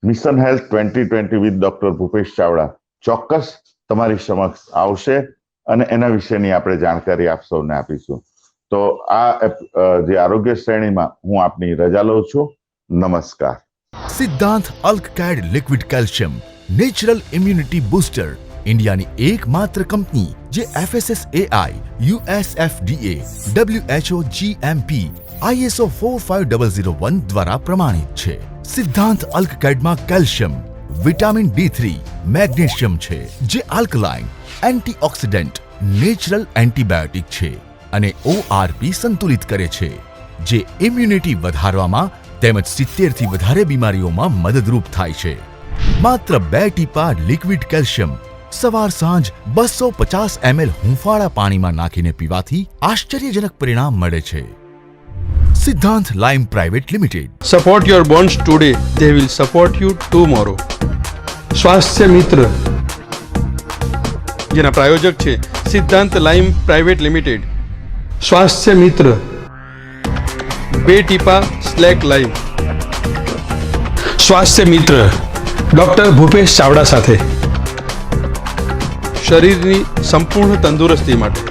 mission health 2020 with doctor Bhupesh Chavda ચોક્કસ તમારી સમક્ષ આવશે અને એના વિશેની આપણે જાણકારી આપ સૌને આપીશું. તો આ જે આરોગ્ય શ્રેણીમાં હું આપની રજા લઉં છું. નમસ્કાર. સિદ્ધાંત અલ્કકેડ liquid calcium natural immunity booster, ઇન્ડિયાની એકમાત્ર કંપની જે FSSAI, USFDA, WHO GMP, ISO 45001 દ્વારા પ્રમાણિત છે. સિદ્ધાંત અલ્કકેડમાં કેલ્શિયમ, વિટામિન D3, મેગ્નેશિયમ છે, જે આલ્કલાઇન, એન્ટીઓક્સિડન્ટ, નેચરલ એન્ટીબાયોટિક છે અને ORP સંતુલિત કરે છે, જે ઇમ્યુનિટી વધારવામાં તેમજ 70 થી વધારે બીમારીઓમાં મદદરૂપ થાય છે. માત્ર 2 ટીપા લિક્વિડ કેલ્શિયમ સવાર સાંજ 250 ml હુંફાળા પાણીમાં નાખીને પીવાથી આશ્ચર્યજનક પરિણામ મળે છે. Siddhant lime private limited. Support your bonds today, they will support you tomorrow. સ્વાસ્થ્ય મિત્ર, જેના પ્રાયોજક છે સિદ્ધાંત લાઇમ પ્રાઇવેટ લિમિટેડ. સ્વાસ્થ્ય મિત્ર, 2 ટીપા સ્લેક લાઇમ. સ્વાસ્થ્ય મિત્ર ડોક્ટર ભૂપેશ ચાવડા સાથે. શરીરની સંપૂર્ણ તંદુરસ્તી માટે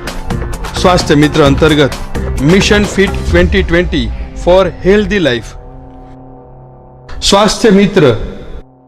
સ્વાસ્થ્ય મિત્ર અંતર્ગત mission fit 2020 for healthy life. સ્વાસ્થ્ય મિત્ર